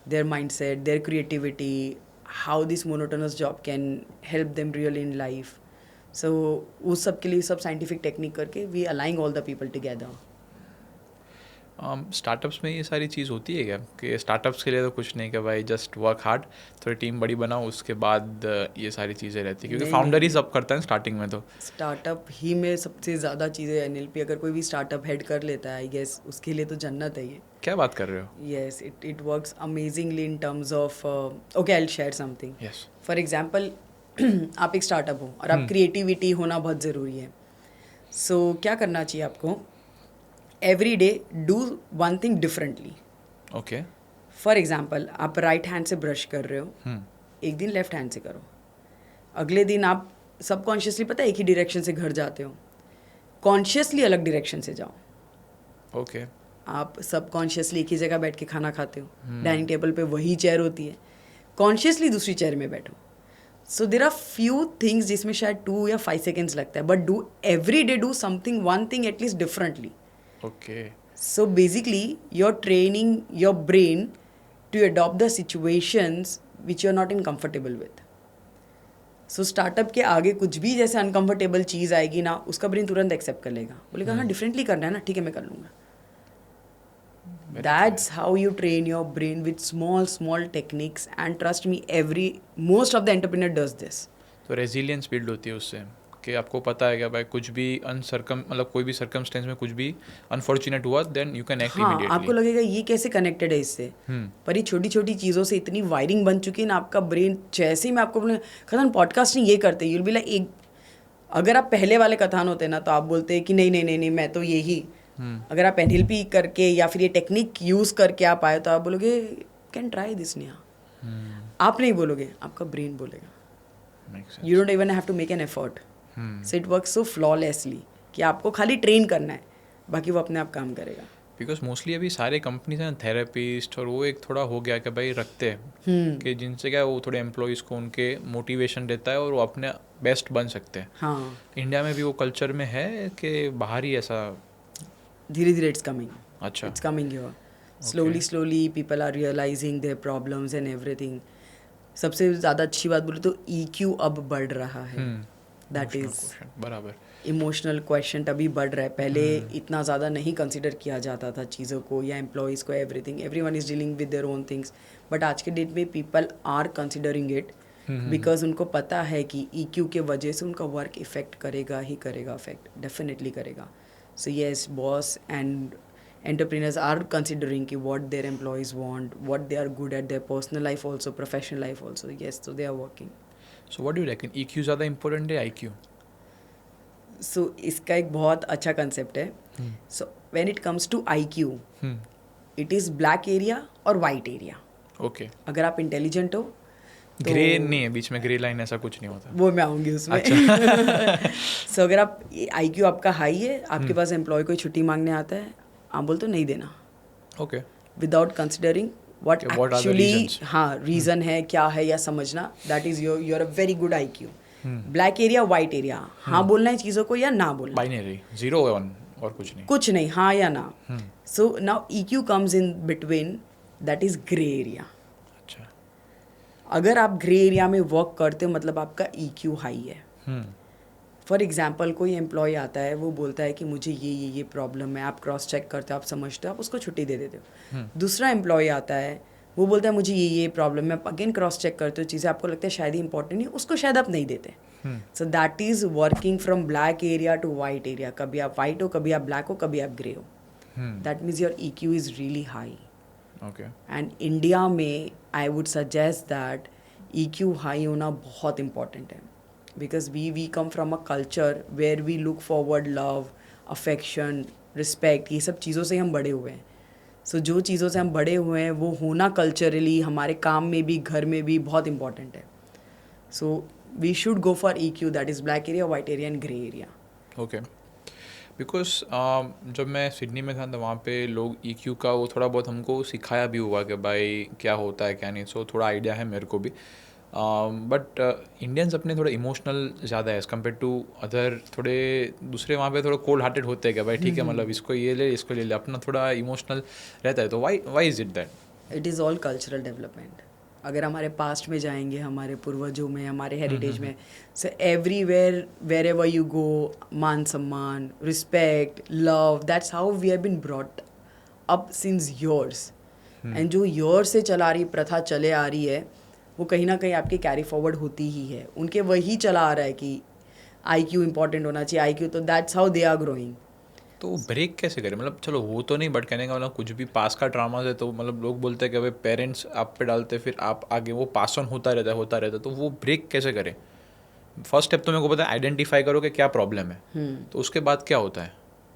their mindset, their creativity, how this monotonous job can help them really in life. So उस सब के लिए सब साइंटिफिक टेक्निक करके we align all the people together.
Startups में ये सारी चीज़ होती है क्या कि स्टार्टअप्स के लिए तो कुछ नहीं कि भाई जस्ट वर्क हार्ड, थोड़ी टीम बड़ी बनाओ, उसके बाद ये सारी चीज़ें रहती है? क्योंकि फाउंडर ही सब करता है स्टार्टिंग में। तो
स्टार्टअप ही में सबसे ज़्यादा चीज़ें NLP अगर कोई भी स्टार्टअप हेड कर लेता है, आई गेस उसके लिए तो जन्नत है ये।
क्या बात कर रहे हो?
Yes, it works amazingly in terms of okay, I'll share something.
Yes.
For example, आप एक स्टार्टअप हो और आप क्रिएटिविटी होना बहुत ज़रूरी है। सो क्या करना चाहिए आपको? Every day do one thing differently.
Okay.
For example, आप राइट हैंड से ब्रश कर रहे हो, एक दिन लेफ्ट हैंड से करो, अगले दिन आप सबकॉन्शियसली पता है एक ही डायरेक्शन से घर जाते हो, कॉन्शियसली अलग डायरेक्शन से जाओ।
ओके।
आप सबकॉन्शियसली एक ही जगह बैठ के खाना खाते हो, डाइनिंग टेबल पे वही चेयर होती है, कॉन्शियसली दूसरी चेयर में बैठो। सो देर आर फ्यू थिंग्स जिसमें शायद 2 या 5 सेकेंड्स लगता है, but do every day do something, one thing at least differently.
Okay.
So basically, you're training your brain to adopt the situations which you're not in comfortable with. So startup के आगे कुछ भी जैसे uncomfortable चीज़ आएगी ना, उसका ब्रेन तुरंत accept कर लेगा, बोलेगा हाँ डिफरेंटली करना है ना, ठीक है मैं कर लूँगा। That's how you train your brain with small techniques, and trust me, most of the entrepreneur does this.
तो रेजिलियंस बिल्ड होती है उससे कि आपको पता है कि भाई कुछ भी मतलब कोई भी सर्कमस्टेंस में कुछ भी अनफॉर्चुनेट हुआ देन यू कैन एक्ट
हाँ, आपको
इमीडिएटली.
लगेगा ये कैसे कनेक्टेड है इससे, पर ये छोटी छोटी चीज़ों से इतनी वायरिंग बन चुकी है ना आपका ब्रेन. जैसे ही मैं आपको बोलूँ खतन पॉडकास्टिंग ये करते यूल बी लाइक एक, अगर आप पहले वाले कथान होते ना तो आप बोलते कि नहीं नहीं नहीं नहीं मैं तो यही. अगर आप NLP करके या फिर ये टेक्निक यूज़ करके आप आए तो आप बोलोगे कैन ट्राई दिस नेहा. आप नहीं बोलोगे, आपका ब्रेन बोलेगा. You don't even have to make an effort. So it work so flawlessly कि आपको खाली ट्रेन करना है, बाकी वो अपने आप काम करेगा.
बिकॉज मोस्टली अभी सारे कंपनीज हैं थेरेपिस्ट, और वो एक थोड़ा हो गया कि भाई रखते हैं कि जिनसे क्या है वो थोड़े एम्प्लॉयज़ को उनके मोटिवेशन देता है और वो अपने बेस्ट बन सकते हैं.
हाँ,
इंडिया में भी वो कल्चर में है कि बाहर ही ऐसा.
धीरे धीरे इट्स कमिंग.
अच्छा.
It's coming here. Slowly people are realizing their problems and everything. सबसे ज़्यादा अच्छी बात बोले तो EQ अब बढ़ रहा है. That is
बराबर.
इमोशनल क्वेश्चन अभी बढ़ रहा है. पहले इतना ज़्यादा नहीं कंसिडर किया जाता था चीज़ों को या एम्प्लॉयज़ को. Everything, everyone is dealing with their own things. But आज के डेट में people are considering it because उनको पता है कि EQ के वजह से उनका वर्क इफेक्ट करेगा ही करेगा, इफेक्ट डेफिनेटली करेगा. So yes, boss and entrepreneurs are considering ki what their employees want, what they are good at, their personal life also, professional life also. Yes, so they are working.
So what do you reckon? EQ ज़्यादा important है IQ?
So इसका एक बहुत अच्छा concept है. So when it comes to IQ, it is black area और white area.
Okay.
अगर आप intelligent हो तो
ग्रे नहीं है बीच में, ग्रे लाइन ऐसा कुछ नहीं होता.
वो मैं आऊँगी उसमें. So अगर आप IQ आपका हाई है, आपके पास एम्प्लॉय कोई छुट्टी मांगने आता है, आप बोलते हो नहीं देना.
Okay.
Without considering what
Yeah, what are the
actually
reasons?
हाँ रीज़न है क्या है या समझना. That is your are a very good IQ. Black area, white area, हाँ बोलना है चीज़ों को या ना बोलना.
बाइनरी 0 और 1 और कुछ नहीं.
कुछ नहीं, हाँ या ना. So now EQ comes in between, that is grey area.
अच्छा.
अगर आप ग्रे एरिया में वर्क करते हो मतलब आपका EQ हाई है. फॉर एग्जाम्पल कोई एम्प्लॉय आता है, वो बोलता है कि मुझे ये प्रॉब्लम है, आप क्रॉस चेक करते हो, आप समझते हो, आप उसको छुट्टी दे देते हो. दूसरा एम्प्लॉय आता है, वो बोलता है मुझे ये प्रॉब्लम है, अगेन क्रॉस चेक करते हो, चीज़ें आपको लगता है शायद ही इंपॉर्टेंट नहीं, उसको शायद आप नहीं देते. So that is working from black area to white area. कभी आप वाइट हो, कभी आप ब्लैक हो, कभी आप ग्रे हो. That means your EQ is really high.
Okay.
And India में I would suggest that EQ high होना बहुत इंपॉर्टेंट है. Because we come from a culture where we look forward love, affection, respect, ये सब चीज़ों से हम बड़े हुए हैं. So जो चीज़ों से हम बड़े हुए हैं वो होना कल्चरली हमारे काम में भी, घर में भी बहुत इंपॉर्टेंट है. So we should go for EQ, that is black area, white area and grey area.
Okay. Because जब मैं सिडनी में था तो वहाँ पे लोग EQ का वो थोड़ा बहुत हमको सिखाया भी हुआ कि भाई क्या होता है क्या नहीं. सो थोड़ा आइडिया है मेरे को भी. बट इंडियंस अपने थोड़े इमोशनल ज़्यादा है एज़ कम्पेयर टू अदर. थोड़े दूसरे वहाँ पे थोड़ा कोल्ड हार्टेड होते हैं कि भाई ठीक है मतलब इसको ये ले, इसको ले ले. अपना थोड़ा इमोशनल रहता है. तो why is it that?
It is all cultural development. अगर हमारे पास्ट में जाएंगे, हमारे पूर्वजों में, हमारे हेरिटेज में, so everywhere where ever you go, मान सम्मान, respect, love, that's how we have been brought up since years. And जो ईयर्स से चला रही प्रथा चले आ रही है वो कहीं ना कहीं आपकी कैरी फॉरवर्ड होती ही है. उनके वही चला आ रहा है कि IQ इंपॉर्टेंट होना चाहिए, IQ, तो that's how they are growing.
तो ब्रेक कैसे करें? मतलब चलो वो तो नहीं, बट कहने का मतलब कुछ भी पास का ड्रामा है तो मतलब लोग बोलते हैं कि भाई पेरेंट्स आप पे डालते फिर आप आगे वो पास ऑन होता रहता है. तो वो ब्रेक कैसे करें? फर्स्ट स्टेप तो मेरे को पता है, आइडेंटिफाई करो कि क्या प्रॉब्लम है. तो उसके बाद क्या होता है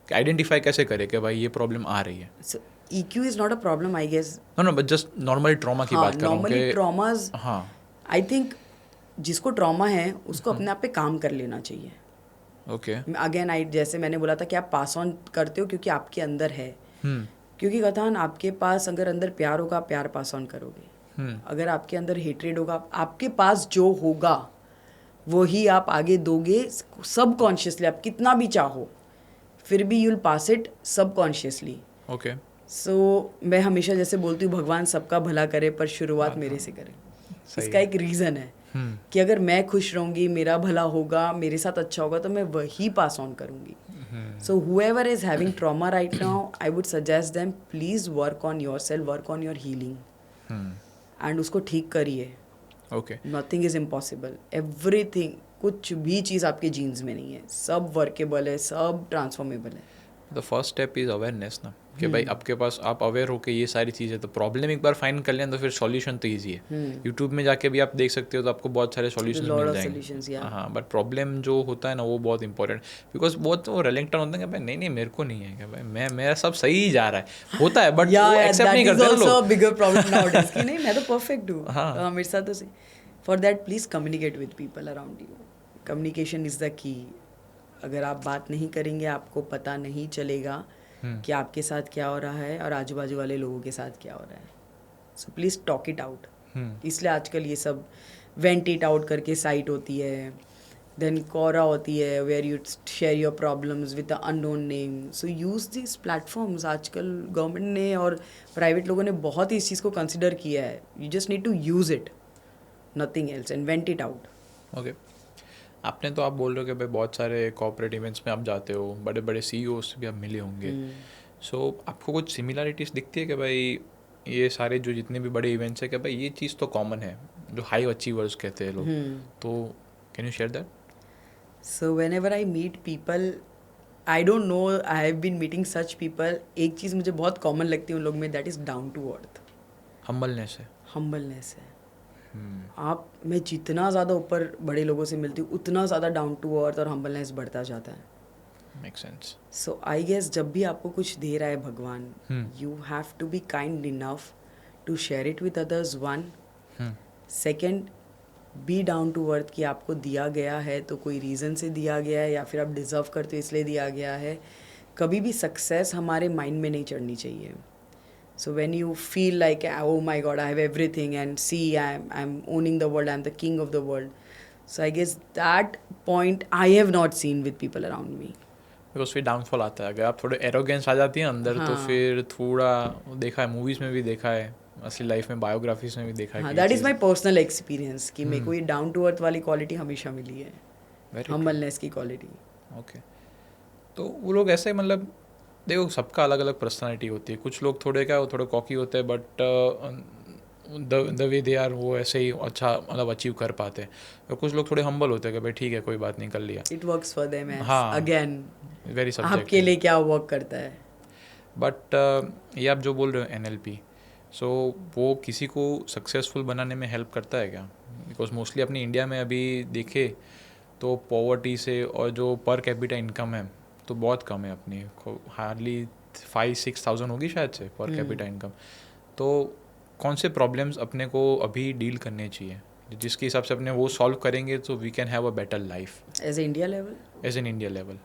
कि आइडेंटिफाई कैसे करें कि भाई ये प्रॉब्लम आ रही है.
EQ is not a problem I guess.
No but just normally trauma की बात कर रहा हूँ.
नॉर्मली ट्रॉमाज,
हाँ,
आई थिंक जिसको ट्रॉमा है उसको अपने आप पे काम कर लेना चाहिए.
ओके.
अगेन जैसे मैंने बोला था कि आप पास ऑन करते हो क्योंकि आपके अंदर है. क्योंकि कथान आपके पास अगर अंदर प्यार होगा, प्यार पास ऑन करोगे. अगर आपके अंदर हेट्रेड होगा, आपके पास जो होगा वही आप आगे दोगे सब कॉन्शियसली. आप कितना भी चाहो फिर भी यू विल पास इट सब कॉन्शियसली.
ओके.
सो मैं हमेशा जैसे बोलती हूँ भगवान सबका भला करे पर शुरुआत मेरे से करे. इसका एक रीज़न है कि अगर मैं खुश रहूँगी, मेरा भला होगा, मेरे साथ अच्छा होगा तो मैं वही पास ऑन करूँगी. सो whoever is having trauma right now, I would suggest them please work on yourself, work on your healing. And उसको ठीक करिए.
Okay
nothing is impossible, everything, कुछ भी चीज़ आपके जीन्स में नहीं है, सब वर्केबल है, सब ट्रांसफॉर्मेबल है.
The first step is awareness ना, कि भाई आपके पास आप अवेयर हो कि ये सारी चीज़ें, तो प्रॉब्लम एक बार फाइंड कर लें तो फिर सॉल्यूशन तो ईजी है. यूट्यूब में जाके भी आप देख सकते हो तो आपको बहुत सारे सॉल्यूशन
lot
मिल
of
जाएंगे.
solutions, yeah.
हाँ, बट प्रॉब्लम जो होता है ना वो बहुत इंपॉर्टेंट, बिकॉज बहुत वो रिलेक्टेड होता है कि भाई नहीं नहीं मेरे को नहीं है, कि भाई मेरा सब सही ही जा रहा है, होता है बट वो एक्सेप्ट नहीं करते ना
also a
लोग.
bigger problem nowadays कि नहीं मैं तो परफेक्ट हूँ.
हाँ.
मेरे साथ तो सही. For that please communicate with people around you. Communication is the key. अगर आप बात नहीं करेंगे आपको पता नहीं चलेगा कि आपके साथ क्या हो रहा है और आजू बाजू वाले लोगों के साथ क्या हो रहा है. So please talk it out. इसलिए आजकल ये सब वेंट इट आउट करके साइट होती है, देन कोरा होती है where you share your problems with a unknown name. So use this platforms. आजकल गवर्नमेंट ने और प्राइवेट लोगों ने बहुत ही इस चीज़ को कंसिडर किया है. You just need to use it, nothing else, and vent it out.
Okay, आपने तो आप बोल रहे हो कि भाई बहुत सारे कॉर्पोरेट इवेंट्स में आप जाते हो, बड़े बड़े CEO से भी आप मिले होंगे. सो आपको कुछ सिमिलरिटीज़ दिखती है कि भाई ये सारे जो जितने भी बड़े इवेंट्स हैं कि भाई ये चीज़ तो कॉमन है, जो हाई अचीवर्स कहते हैं लोग, तो can you share that?
So whenever I meet people, I don't know, I have been meeting such people. एक चीज़ मुझे बहुत कॉमन लगती है उन लोग में, that is down to earth.
Humbleness है.
हम्बलनेस है. आप, मैं जितना ज़्यादा ऊपर बड़े लोगों से मिलती हूँ उतना ज़्यादा डाउन टू अर्थ और हम्बलनेस बढ़ता जाता है.
Make sense.
So I guess जब भी आपको कुछ दे रहा है भगवान, you have to be kind enough to share it with others. One. Second, be down to earth कि आपको दिया गया है तो कोई रीज़न से दिया गया है या फिर आप डिज़र्व करते हो इसलिए दिया गया है. कभी भी सक्सेस हमारे माइंड में नहीं चढ़नी चाहिए. So when you feel like oh my God I have everything and see I am owning the world, I am the king of the world. So I guess that point I have not seen with people around me.
Because फिर downfall आता है, अगर आप थोड़े arrogance आ जाती है अंदर, तो फिर थोड़ा देखा है, मूवीज़ में भी देखा है, असली लाइफ में बायोग्राफीज में भी देखा है.
हाँ, that is my personal experience कि मेरे को ये डाउन टू अर्थ वाली क्वालिटी हमेशा मिली है, हम्बलनेस की क्वालिटी.
ओके, तो वो लोग ऐसे मतलब देखो सबका अलग अलग पर्सनालिटी होती है. कुछ लोग थोड़े क्या, वो थोड़े कॉकी होते हैं, but the way they are वो ऐसे ही अच्छा मतलब अचीव कर पाते हैं. और कुछ लोग थोड़े हम्बल होते हैं कि भाई ठीक है कोई बात नहीं, कर लिया.
It works for them.
हाँ,
अगेन
वेरी सब्जेक्टिव.
आपके लिए क्या वर्क करता है.
बट ये आप जो बोल रहे हो NLP, सो वो किसी को सक्सेसफुल बनाने में हेल्प करता है क्या? बिकॉज मोस्टली अपनी इंडिया में अभी देखे तो पॉवर्टी से और जो पर कैपिटा इनकम है तो बहुत कम है अपनी, हार्डली 5-6 थाउजेंड होगी शायद से पर कैपिटा इनकम. तो कौन से प्रॉब्लम्स अपने को अभी डील करने चाहिए जिसके हिसाब से अपने वो सॉल्व करेंगे तो we can have a better life
as India level?
As an India level.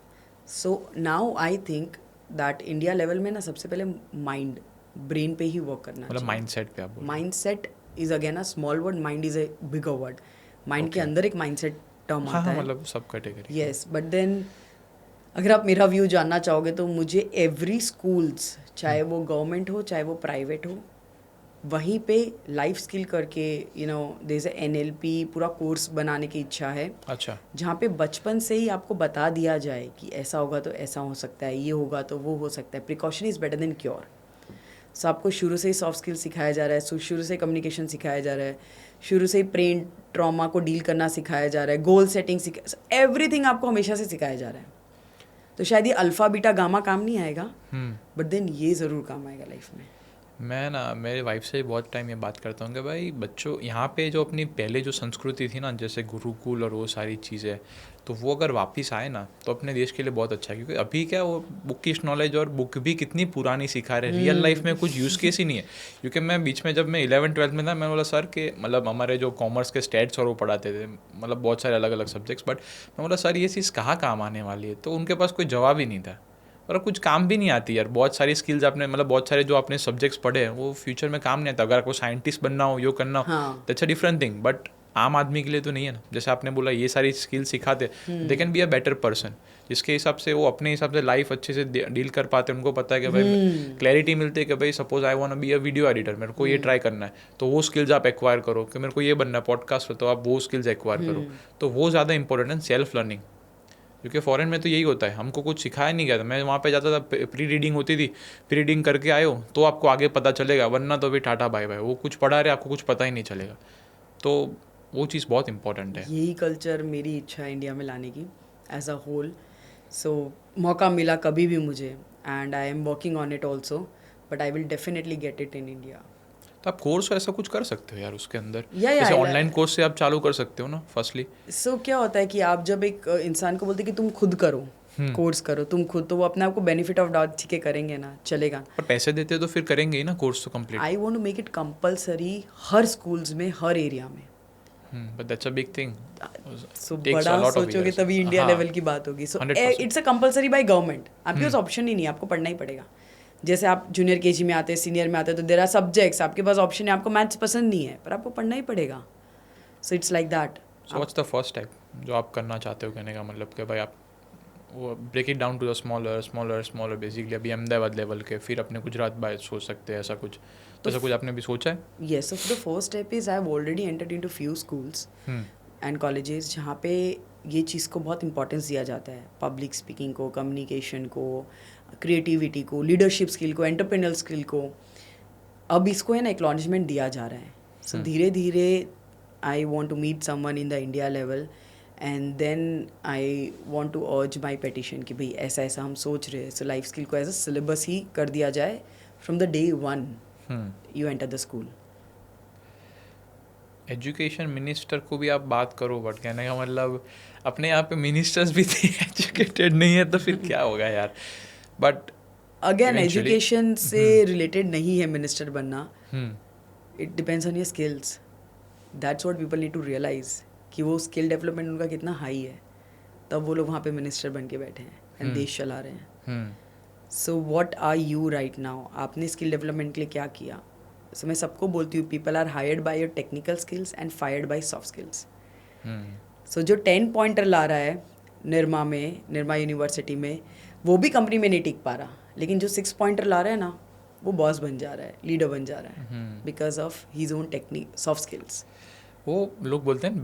So now I think that India level में ना सबसे पहले माइंड, ब्रेन पे ही वर्क करना
मतलब माइंडसेट पे आप बोल.
Mindset is again a small word, mind is a bigger word. Mind के अंदर एक माइंडसेट टर्म आता है.
मतलब सब कैटेगरी.
यस, बट देन अगर आप मेरा व्यू जानना चाहोगे तो मुझे एवरी स्कूल्स, चाहे वो गवर्नमेंट हो चाहे वो प्राइवेट हो, वहीं पे लाइफ स्किल करके देयर इज NLP पूरा कोर्स बनाने की इच्छा है.
अच्छा.
जहाँ पे बचपन से ही आपको बता दिया जाए कि ऐसा होगा तो ऐसा हो सकता है, ये होगा तो वो हो सकता है. Precaution is better than cure. So आपको शुरू से ही सॉफ्ट स्किल सिखाया जा रहा है, शुरू से कम्युनिकेशन सिखाया जा रहा है, शुरू से ही ब्रेन ट्रॉमा को डील करना सिखाया जा रहा है, गोल सेटिंग एवरीथिंग आपको हमेशा से सिखाया जा रहा है. तो शायद ये अल्फ़ा बीटा गामा काम नहीं आएगा, बट देन ये ज़रूर काम आएगा लाइफ में.
मैं ना मेरे वाइफ से बहुत टाइम ये बात करता हूँ कि भाई बच्चों यहाँ पे जो अपनी पहले जो संस्कृति थी ना, जैसे गुरुकुल और वो सारी चीज़ें, तो वो अगर वापस आए ना तो अपने देश के लिए बहुत अच्छा है. क्योंकि अभी क्या वो बुकिश नॉलेज और बुक भी कितनी पुरानी सिखा रहे, रियल लाइफ में कुछ यूज़ केस ही नहीं है. क्योंकि मैं बीच में जब मैं 11th-12th में था, मैं बोला सर के मतलब हमारे जो कॉमर्स के स्टेट्स और वो पढ़ाते थे, मतलब बहुत सारे अलग अलग सब्जेक्ट्स, बट मैं बोला सर ये चीज़ कहाँ काम आने वाली है, तो उनके पास कोई जवाब ही नहीं था. और कुछ काम भी नहीं आती यार. बहुत सारी स्किल्स आपने मतलब बहुत सारे जो आपने सब्जेक्ट्स पढ़े हैं वो फ्यूचर में काम नहीं आता. अगर आपको साइंटिस्ट बनना हो, यो करना हो, that's a different thing, but आम आदमी के लिए तो नहीं है ना. जैसे आपने बोला ये सारी स्किल्स सिखाते, they can be a better person, जिसके हिसाब से वो अपने हिसाब से लाइफ अच्छे से डील कर पाते हैं. उनको पता है कि भाई क्लैरिटी मिलती है कि भाई suppose I want to be a video editor, मेरे को ये ट्राई करना है, तो वो स्किल्स आप एक्वायर करो. कि मेरे को ये बनना है पॉडकास्ट, तो आप वो स्किल्स एक्वायर करो. तो वो ज़्यादा इंपॉर्टेंट है सेल्फ लर्निंग. क्योंकि फॉरेन में तो यही होता है, हमको कुछ सिखाया नहीं गया था. मैं वहाँ पे जाता था, प्री रीडिंग होती थी, प्री रीडिंग करके आए हो तो आपको आगे पता चलेगा, वरना तो भी टाटा बाय बाय. वो कुछ पढ़ा रहे आपको कुछ पता ही नहीं चलेगा. तो वो चीज़ बहुत इंपॉर्टेंट है.
यही कल्चर मेरी इच्छा है इंडिया में लाने की एज अ होल. सो मौका मिला कभी भी मुझे, and I am working on it also, but I will definitely get it in India.
तो आप कोर्स ऐसा कुछ कर सकते हो यार उसके अंदर.
Yeah,
जैसे
I-
ऑनलाइन कोर्स से आप चालू कर सकते हो ना फर्स्टली.
सो क्या होता है कि आप जब एक इंसान को बोलते कि तुम खुद करो, कोर्स करो तुम खुद, तो वो अपने आप को बेनिफिट ऑफ डाउट ठीक है करेंगे ना, चलेगा.
पर पैसे देते तो फिर करेंगे ही ना कोर्स तो complete.
I want to make it compulsory हर स्कूल्स में, हर एरिया में.
But that's a big thing.
So बड़ा सोचोगे तभी इंडिया लेवल की बात होगी. So
100%.
It's a compulsory by government. आपके पास ऑप्शन ही नहीं है, आपको पढ़ना ही पड़ेगा. जैसे आप जूनियर केजी में आते हैं, सीनियर में आते हैं, तो देयर आर सब्जेक्ट्स, आपके पास ऑप्शन है, आपको मैथ्स पसंद नहीं है पर आपको पढ़ना ही पड़ेगा. So it's like that.
So what's the first step जो आप करना चाहते हो, कहने का मतलब कि भाई आप वो break it down to the smaller basically. अभी अहमदाबाद लेवल के, फिर अपने गुजरात बाय सोच सकते हैं ऐसा कुछ. तो ऐसा कुछ आपने भी सोचा है?
Yes, so the first step is I have already entered into few schools and colleges जहाँ पे ये चीज़ को बहुत इंपॉर्टेंस दिया जाता है. पब्लिक स्पीकिंग को, कम्युनिकेशन को, क्रिएटिविटी को, लीडरशिप स्किल को, एंटरप्रेन्योर स्किल को. अब इसको है ना एक्नॉलेजमेंट दिया जा रहा है. सो धीरे धीरे I want to meet someone in the India level, and then I want to urge my petition कि भाई ऐसा ऐसा हम सोच रहे हैं. सो लाइफ स्किल को एज अ सिलेबस ही कर दिया जाए from the day one you enter the school.
Education minister को भी आप बात करो, बट कहने का मतलब अपने यहाँ पे मिनिस्टर्स भी एजुकेटेड नहीं है तो फिर क्या होगा यार. बट
अगेन
Eventually-
एजुकेशन से रिलेटेड नहीं है मिनिस्टर बनना. It depends on your skills. That's what people need to realise कि वो स्किल डेवलपमेंट उनका कितना हाई है, तब वो लोग वहाँ पे मिनिस्टर बन के बैठे हैं एंड देश चला रहे हैं. So what are you right now? आपने स्किल डेवलपमेंट के लिए क्या किया? सो मैं सबको बोलती हूँ, people are hired by your technical skills and fired by soft skills. So जो 10 पॉइंटर ला रहा है निर्मा यूनिवर्सिटी में, वो भी कंपनी में नहीं टिक पा रहा, लेकिन जो 6 पॉइंटर ला रहा है ना, वो बॉस बन जा रहा है, लीडर बन जा रहा है, because of his own technique soft skills.
वो लोग बोलते हैं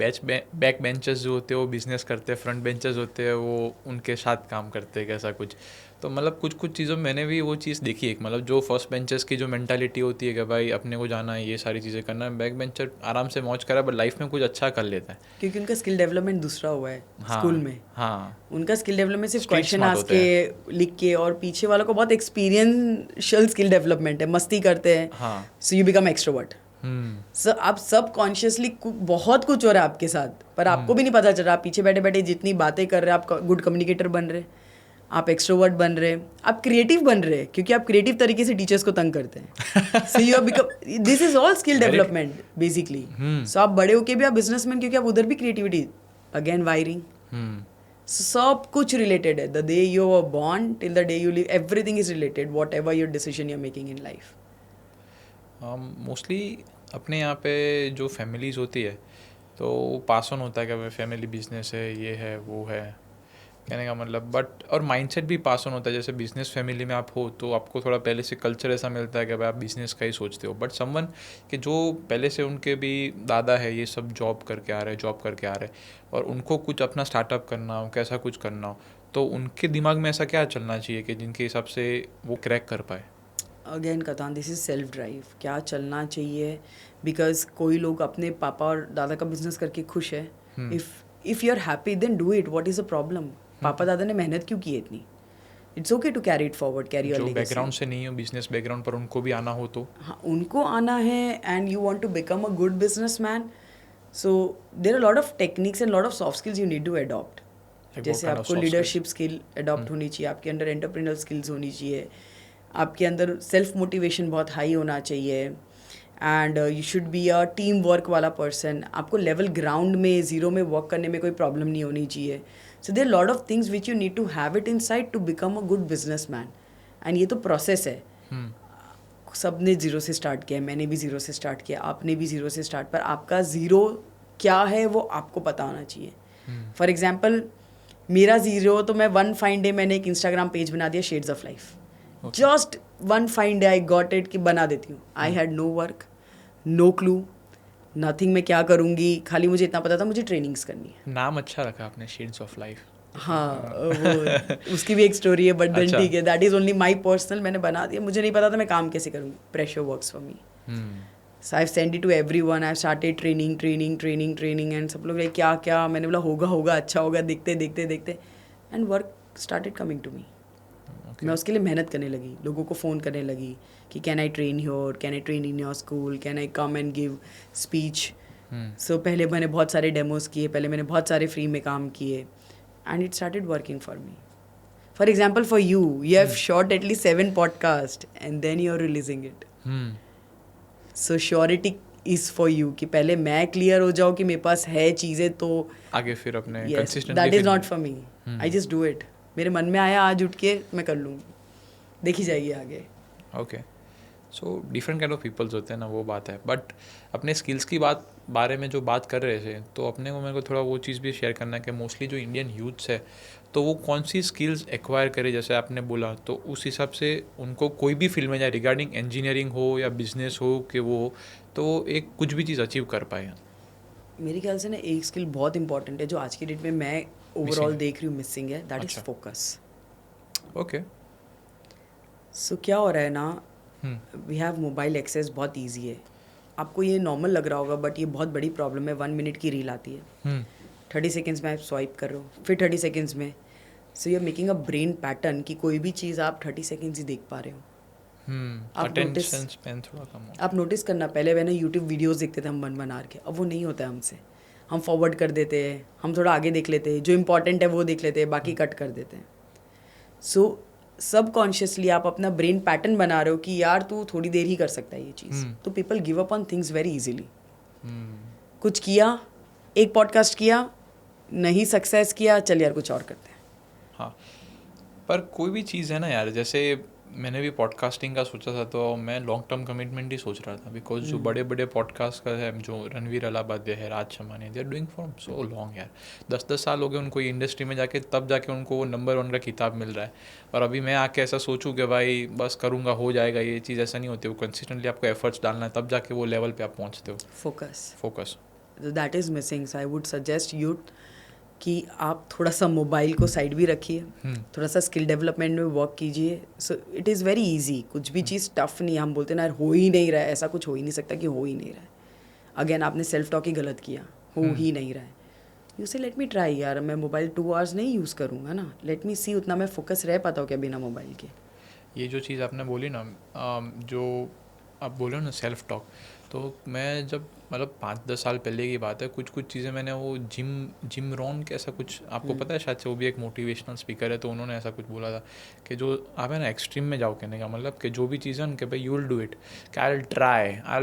बैक बेंचर्स जो होते हैं वो बिजनेस करते हैं, फ्रंट बेंचर्स होते हैं वो उनके साथ काम करते हैं, कैसा कुछ. तो मतलब कुछ चीज़ों में मैंने भी वो चीज़ देखी है. मतलब जो फर्स्ट बेंचर्स की जो मेंटालिटी होती है कि भाई अपने को जाना है, ये सारी चीज़ें करना है, बैक बेंचर आराम से मौज करा बट लाइफ में कुछ अच्छा कर लेता है.
क्योंकि उनका स्किल डेवलपमेंट दूसरा हुआ है स्कूल में.
हाँ,
उनका स्किल डेवलपमेंट सिर्फ
Street
क्वेश्चन
smart
आस्क
होते
के, लिख के, और पीछे वालों को बहुत एक्सपीरियंशियल स्किल डेवलपमेंट है, मस्ती करते हैं.
हाँ.
So you become extrovert. So आप सब कॉन्शियसली बहुत कुछ हो रहा है आपके साथ, पर आपको भी नहीं पता चल रहा. आप पीछे बैठे बैठे जितनी बातें कर रहे हैं, आप गुड कम्युनिकेटर बन रहे, आप एक्सट्रोवर्ट बन रहे, आप क्रिएटिव बन रहे, क्योंकि आप क्रिएटिव तरीके से टीचर्स को तंग करते हैं. So you become, this is all skill development basically. So आप बड़े होके भी आप बिजनेसमैन, क्योंकि आप उधर भी क्रिएटिविटी, अगेन वायरिंग, सब कुछ रिलेटेड है. The day you are born till the day you live, everything is related, what ever your decision you are making in life.
Mostly अपने यहाँ पे जो फैमिलीज़ होती है तो पास ऑन होता है कि भाई फैमिली बिजनेस है, ये है, वो है, कहने का मतलब. बट और माइंडसेट भी पास ऑन होता है. जैसे बिजनेस फैमिली में आप हो तो आपको थोड़ा पहले से कल्चर ऐसा मिलता है कि भाई आप बिजनेस का ही सोचते हो. बट समवन कि जो पहले से उनके भी दादा है, ये सब जॉब करके आ रहे और उनको कुछ अपना स्टार्टअप करना हो, कैसा कुछ करना हो, तो उनके दिमाग में ऐसा क्या चलना चाहिए कि जिनके हिसाब से वो क्रैक कर पाए?
Again Kathan, this is self drive. क्या चलना चाहिए? बिकॉज कोई लोग अपने पापा और दादा का बिजनेस करके खुश है. If you are happy then do it. What is the problem? पापा दादा ने मेहनत क्यों की है इतनी? It's okay to carry it forward, carry your legacy.
जो बैकग्राउंड से नहीं हो, बिजनेस बैकग्राउंड, पर उनको भी आना हो तो.
हाँ, उनको आना है and you want to become a good businessman. So there are lot of techniques and lot of soft skills you need to adopt. जैसे आपको लीडरशिप स्किल अडॉप्ट होनी चाहिए, आपके अंदर एंटरप्रेन्योर स्किल्स होनी चाहिए, आपके अंदर सेल्फ मोटिवेशन बहुत हाई होना चाहिए, and you should be a team work वाला पर्सन. आपको लेवल ग्राउंड में, जीरो में वर्क करने में कोई प्रॉब्लम नहीं होनी चाहिए. So there lot of things which you need to have it in side to become a good business man. एंड ये तो प्रोसेस है. सब ने जीरो से स्टार्ट किया, मैंने भी जीरो से स्टार्ट किया, आपने भी जीरो से स्टार्ट, पर आपका जीरो क्या है वो आपको पता होना चाहिए. फॉर एग्जाम्पल मेरा जीरो, तो मैं वन फाइन डे मैंने एक इंस्टाग्राम पेज बना दिया, shades of life. Just one fine day I got it कि बना देती हूँ. I had no work, no clue, nothing. मैं क्या करूँगी, खाली मुझे इतना पता था मुझे ट्रेनिंग्स करनी है.
नाम अच्छा रखा आपने, शेड्स ऑफ लाइफ.
हाँ, वो उसकी भी एक स्टोरी है, बट देन ठीक है, that is only my personal. मैंने बना दिया, मुझे नहीं पता था मैं काम कैसे करूँगी. Pressure works for me. So I've sent it to everyone. I've started training and सब लोग like क्या मैंने बोला होगा अच्छा होगा देखते and work started coming to me. मैं उसके लिए मेहनत करने लगी, लोगों को फ़ोन करने लगी कि can I train your, can I train in your school, can I come and give speech. So पहले मैंने बहुत सारे डेमोज किए, पहले मैंने बहुत सारे फ्री में काम किए and it started working for me. For example for you have shot at least 7 podcast and then you are releasing it. So surety is for you कि पहले मैं क्लियर हो जाऊँ कि मेरे पास है चीज़ें तो
आगे फिर अपने
that is not for me. I just do it. मेरे मन में आया आज उठ के मैं कर लूँगी, देखी जाएगी आगे.
Okay. So different kind of peoples होते हैं ना, वो बात है. बट अपने स्किल्स की बारे में जो बात कर रहे थे, तो अपने को मेरे को थोड़ा वो चीज़ भी शेयर करना है कि मोस्टली जो इंडियन यूथ्स है तो वो कौन सी स्किल्स एक्वायर करे. जैसे आपने बोला तो उस हिसाब से उनको कोई भी फील्ड में जाए, रिगार्डिंग इंजीनियरिंग हो या बिजनेस हो कि वो हो, तो एक कुछ भी चीज़ अचीव कर पाए.
मेरे ख्याल से ना एक स्किल बहुत इंपॉर्टेंट है जो आज की डेट में मैं ओवरऑल देख रही हूँ मिसिंग है. That is focus.
ओके.
सो क्या हो रहा है ना, वी हैव मोबाइल एक्सेस बहुत ईजी है. आपको ये नॉर्मल लग रहा होगा बट ये बहुत बड़ी प्रॉब्लम है. 1 मिनट की रील आती है, 30 सेकेंड्स में आप स्वाइप कर रहे हो, फिर 30 सेकेंड्स में. So you are making a brain pattern कि कोई भी चीज़ आप 30 सेकेंड्स ही देख पा रहे हो.
अटेंशन स्पैन थोड़ा कम हो.
आप नोटिस करना, पहले मैंने यूट्यूब वीडियोस देखते थे हम 1 आवर के, अब वो नहीं होता है हमसे. हम फॉरवर्ड कर देते हैं, हम थोड़ा आगे देख लेते हैं, जो इंपॉर्टेंट है वो देख लेते हैं, बाकी कट कर देते हैं. सो सबकॉन्शियसली आप अपना ब्रेन पैटर्न बना रहे हो कि यार तू थोड़ी देर ही कर सकता है ये चीज़. तो people give up on things very easily. कुछ किया, एक पॉडकास्ट किया, नहीं सक्सेस किया, चल यार कुछ और करते हैं.
हाँ, पर कोई भी चीज़ है ना यार, जैसे मैंने भी पॉडकास्टिंग का सोचा था तो मैं लॉन्ग टर्म कमिटमेंट ही सोच रहा था. बिकॉज जो बड़े बड़े पॉडकास्ट का है, जो रणवीर अलाहाबादिया है, Raj Shamani, they are doing for so long यार. 10-10 साल हो गए उनको इंडस्ट्री में जाके, तब जाके उनको वो नंबर 1 का खिताब मिल रहा है. और अभी मैं आके ऐसा सोचूं कि भाई बस करूँगा हो जाएगा, ये चीज़ ऐसा नहीं होती. वो कंसिस्टेंटली आपको एफर्ट्स डालना है, तब जाके वो लेवल पे आप पहुँचते हो. Focus
that is missing. So I would suggest you कि आप थोड़ा सा मोबाइल को साइड भी रखिए, थोड़ा सा स्किल डेवलपमेंट में वर्क कीजिए. So it is very easy. कुछ भी चीज़ टफ नहीं है. हम बोलते ना यार हो ही नहीं रहा है, ऐसा कुछ हो ही नहीं सकता कि हो ही नहीं रहा है. अगेन आपने सेल्फ टॉक ही गलत किया, हो ही नहीं रहा है. यू से लेट मी ट्राई यार, मैं मोबाइल 2 आवर्स नहीं यूज़ करूँगा ना, लेट मी सी उतना मैं फोकस रह पाता हूँ क्या बिना मोबाइल के.
ये जो चीज़ आपने बोली ना, जो आप बोले ना सेल्फ टॉक, तो मैं जब मतलब 5-10 साल पहले की बात है, कुछ चीज़ें मैंने वो जिम रॉन के ऐसा कुछ, आपको पता है शायद से, वो भी एक मोटिवेशनल स्पीकर है, तो उन्होंने ऐसा कुछ बोला था कि जो आप है ना एक्सट्रीम में जाओ, कहने का मतलब कि जो भी चीज़ है उनके भाई यू विल डू इट, कि आई विल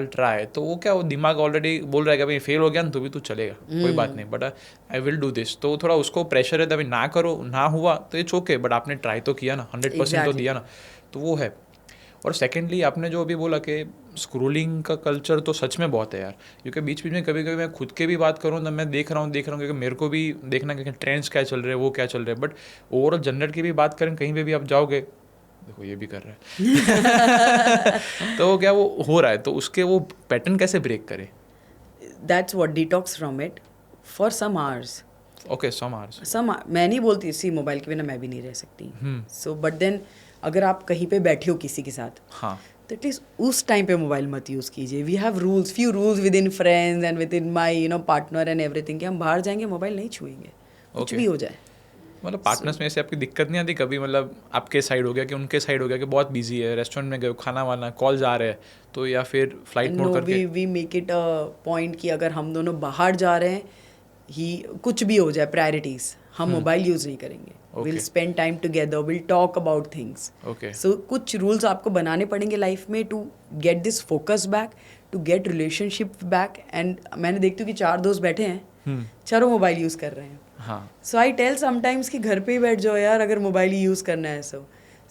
ट्राई. तो वो क्या, वो दिमाग ऑलरेडी बोल रहा है कि भाई फेल हो गया ना तो भी तू चलेगा, कोई बात नहीं, but I will do this. तो थोड़ा उसको प्रेशर है, अभी ना करो, ना हुआ तो इट्स ओके, बट आपने ट्राई तो किया ना, 100% तो दिया ना, तो वो है. और सेकेंडली आपने जो अभी बोला कि स्क्रोलिंग का कल्चर तो सच में बहुत है यार. क्योंकि बीच में कभी कभी मैं खुद के भी बात करूँ तो मैं देख रहा हूँ क्योंकि मेरे को भी देखना कि ट्रेंड्स क्या चल रहे हैं, वो क्या चल रहे हैं. बट ओवरऑल जनरल की भी बात करें, कहीं पे भी आप जाओगे, देखो ये भी कर रहा है तो क्या वो हो रहा है, तो उसके वो पैटर्न कैसे ब्रेक करे.
That's what detox from it for some hours.
Okay, some hours.
मैं नहीं बोलती इसी मोबाइल के बिना मैं भी नहीं रह सकती. सो बट देन अगर आप कहीं पे बैठे हो किसी के साथ,
हाँ,
तो एटलीस्ट उस टाइम पे मोबाइल मत यूज़ कीजिए. We have rules, few rules with in friends and with in my partner and everything, कि हम बाहर जाएंगे मोबाइल नहीं छुएंगे, कुछ भी हो जाए.
मतलब पार्टनर्स में ऐसे आपकी दिक्कत नहीं आती कभी, मतलब आपके साइड हो गया कि उनके साइड हो गया कि बहुत बिजी है, रेस्टोरेंट में गए, खाना वाना, कॉल आ रहे हैं, तो या फिर फ्लाइट मोड करके.
We make it a point कि अगर हम दोनों बाहर जा रहे हैं, ही कुछ भी हो जाए, प्रायोरिटीज, हम मोबाइल यूज़ नहीं करेंगे. Will spend time together, will talk about things. So कुछ रूल्स आपको बनाने पड़ेंगे लाइफ में to get this focus back, to get relationship back. And मैंने देखती हूँ कि 4 दोस्त बैठे हैं, चारों मोबाइल यूज़ कर रहे हैं. सो आई टेल समटाइम्स कि घर पे ही बैठ जाओ यार, अगर मोबाइल ही यूज़ करना है. सो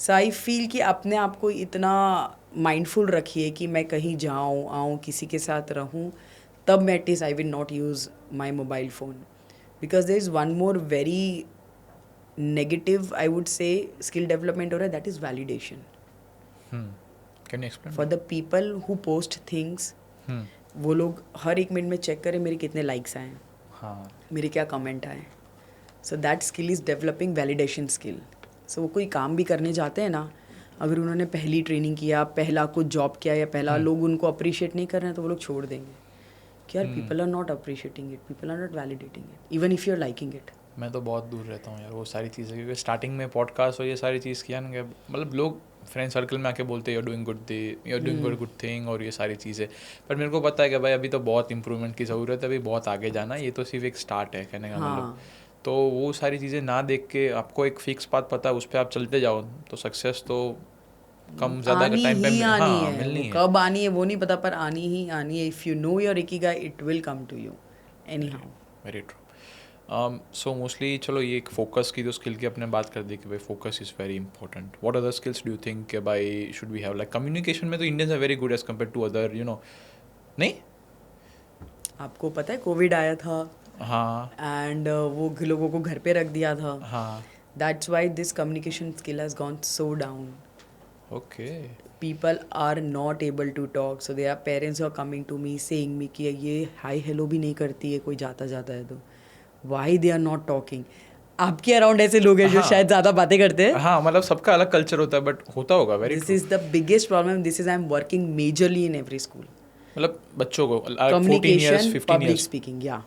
आई फील कि अपने आप को इतना माइंडफुल रखिए कि मैं कहीं जाऊँ आऊँ, किसी के साथ रहूँ, तब मैं at least I will not use my mobile phone. Because there is one more very negative, I would say, skill development हो रहा है, that is validation.
Can you explain?
For the people who post things, वो लोग हर 1 minute में check करें मेरे कितने likes आए,
हाँ,
मेरे क्या कमेंट आए. So that skill is developing validation skill. So वो कोई काम भी करने जाते हैं ना, अगर उन्होंने पहली ट्रेनिंग किया, पहला कुछ जॉब किया या पहला लोग उनको अप्रिशिएट नहीं कर रहे हैं तो वो लोग छोड़ देंगे कि यार people are not appreciating it, people are not validating it, even if you are liking it.
मैं तो बहुत दूर रहता हूँ यार वो सारी चीज़ें, क्योंकि स्टार्टिंग में पॉडकास्ट और ये सारी चीज़ किया ना, मतलब लोग फ्रेंड सर्कल में आके बोलते हैं यू डूइंग गुड थिंग और ये सारी चीज़ें, पर मेरे को पता है कि भाई अभी तो बहुत इंप्रूवमेंट की ज़रूरत है, अभी बहुत आगे जाना है, ये तो सिर्फ एक स्टार्ट है कहने का मतलब। तो वो सारी चीज़ें ना देख के आपको एक फिक्स पाथ पता है, उस पर आप चलते जाओ तो सक्सेस तो कम ज़्यादा टाइम पे मिलनी है।
कब आनी है वो नहीं पता, पर आनी ही आनी है। If you know your ikigai it will come to you any how.
Very true. So mostly चलो ये एक फोकस की तो स्किल की अपने बात कर दी कि भाई focus is very important. What other skills do you think कि भाई should we have, like communication में तो Indians are very good as compare to other नहीं?
आपको पता है कोविड आया था,
हाँ,
एंड वो लोगों को घर पे रख दिया था।
हाँ,
that's why this communication skill has gone so down.
Okay,
People are not able to talk, so their parents are coming to me saying me कि ये हाई हेलो भी नहीं करती है कोई जाता जाता है तो why they are not talking। आपके अराउंड ऐसे लोग हैं जो शायद ज़्यादा बातें करते हैं।
हाँ, मतलब सबका अलग कल्चर होता है बट होता होगा। Very
this is the biggest problem, this is I am working majorly in every school.
मतलब बच्चों को 14
communication,
years, 15
public
years
speaking, या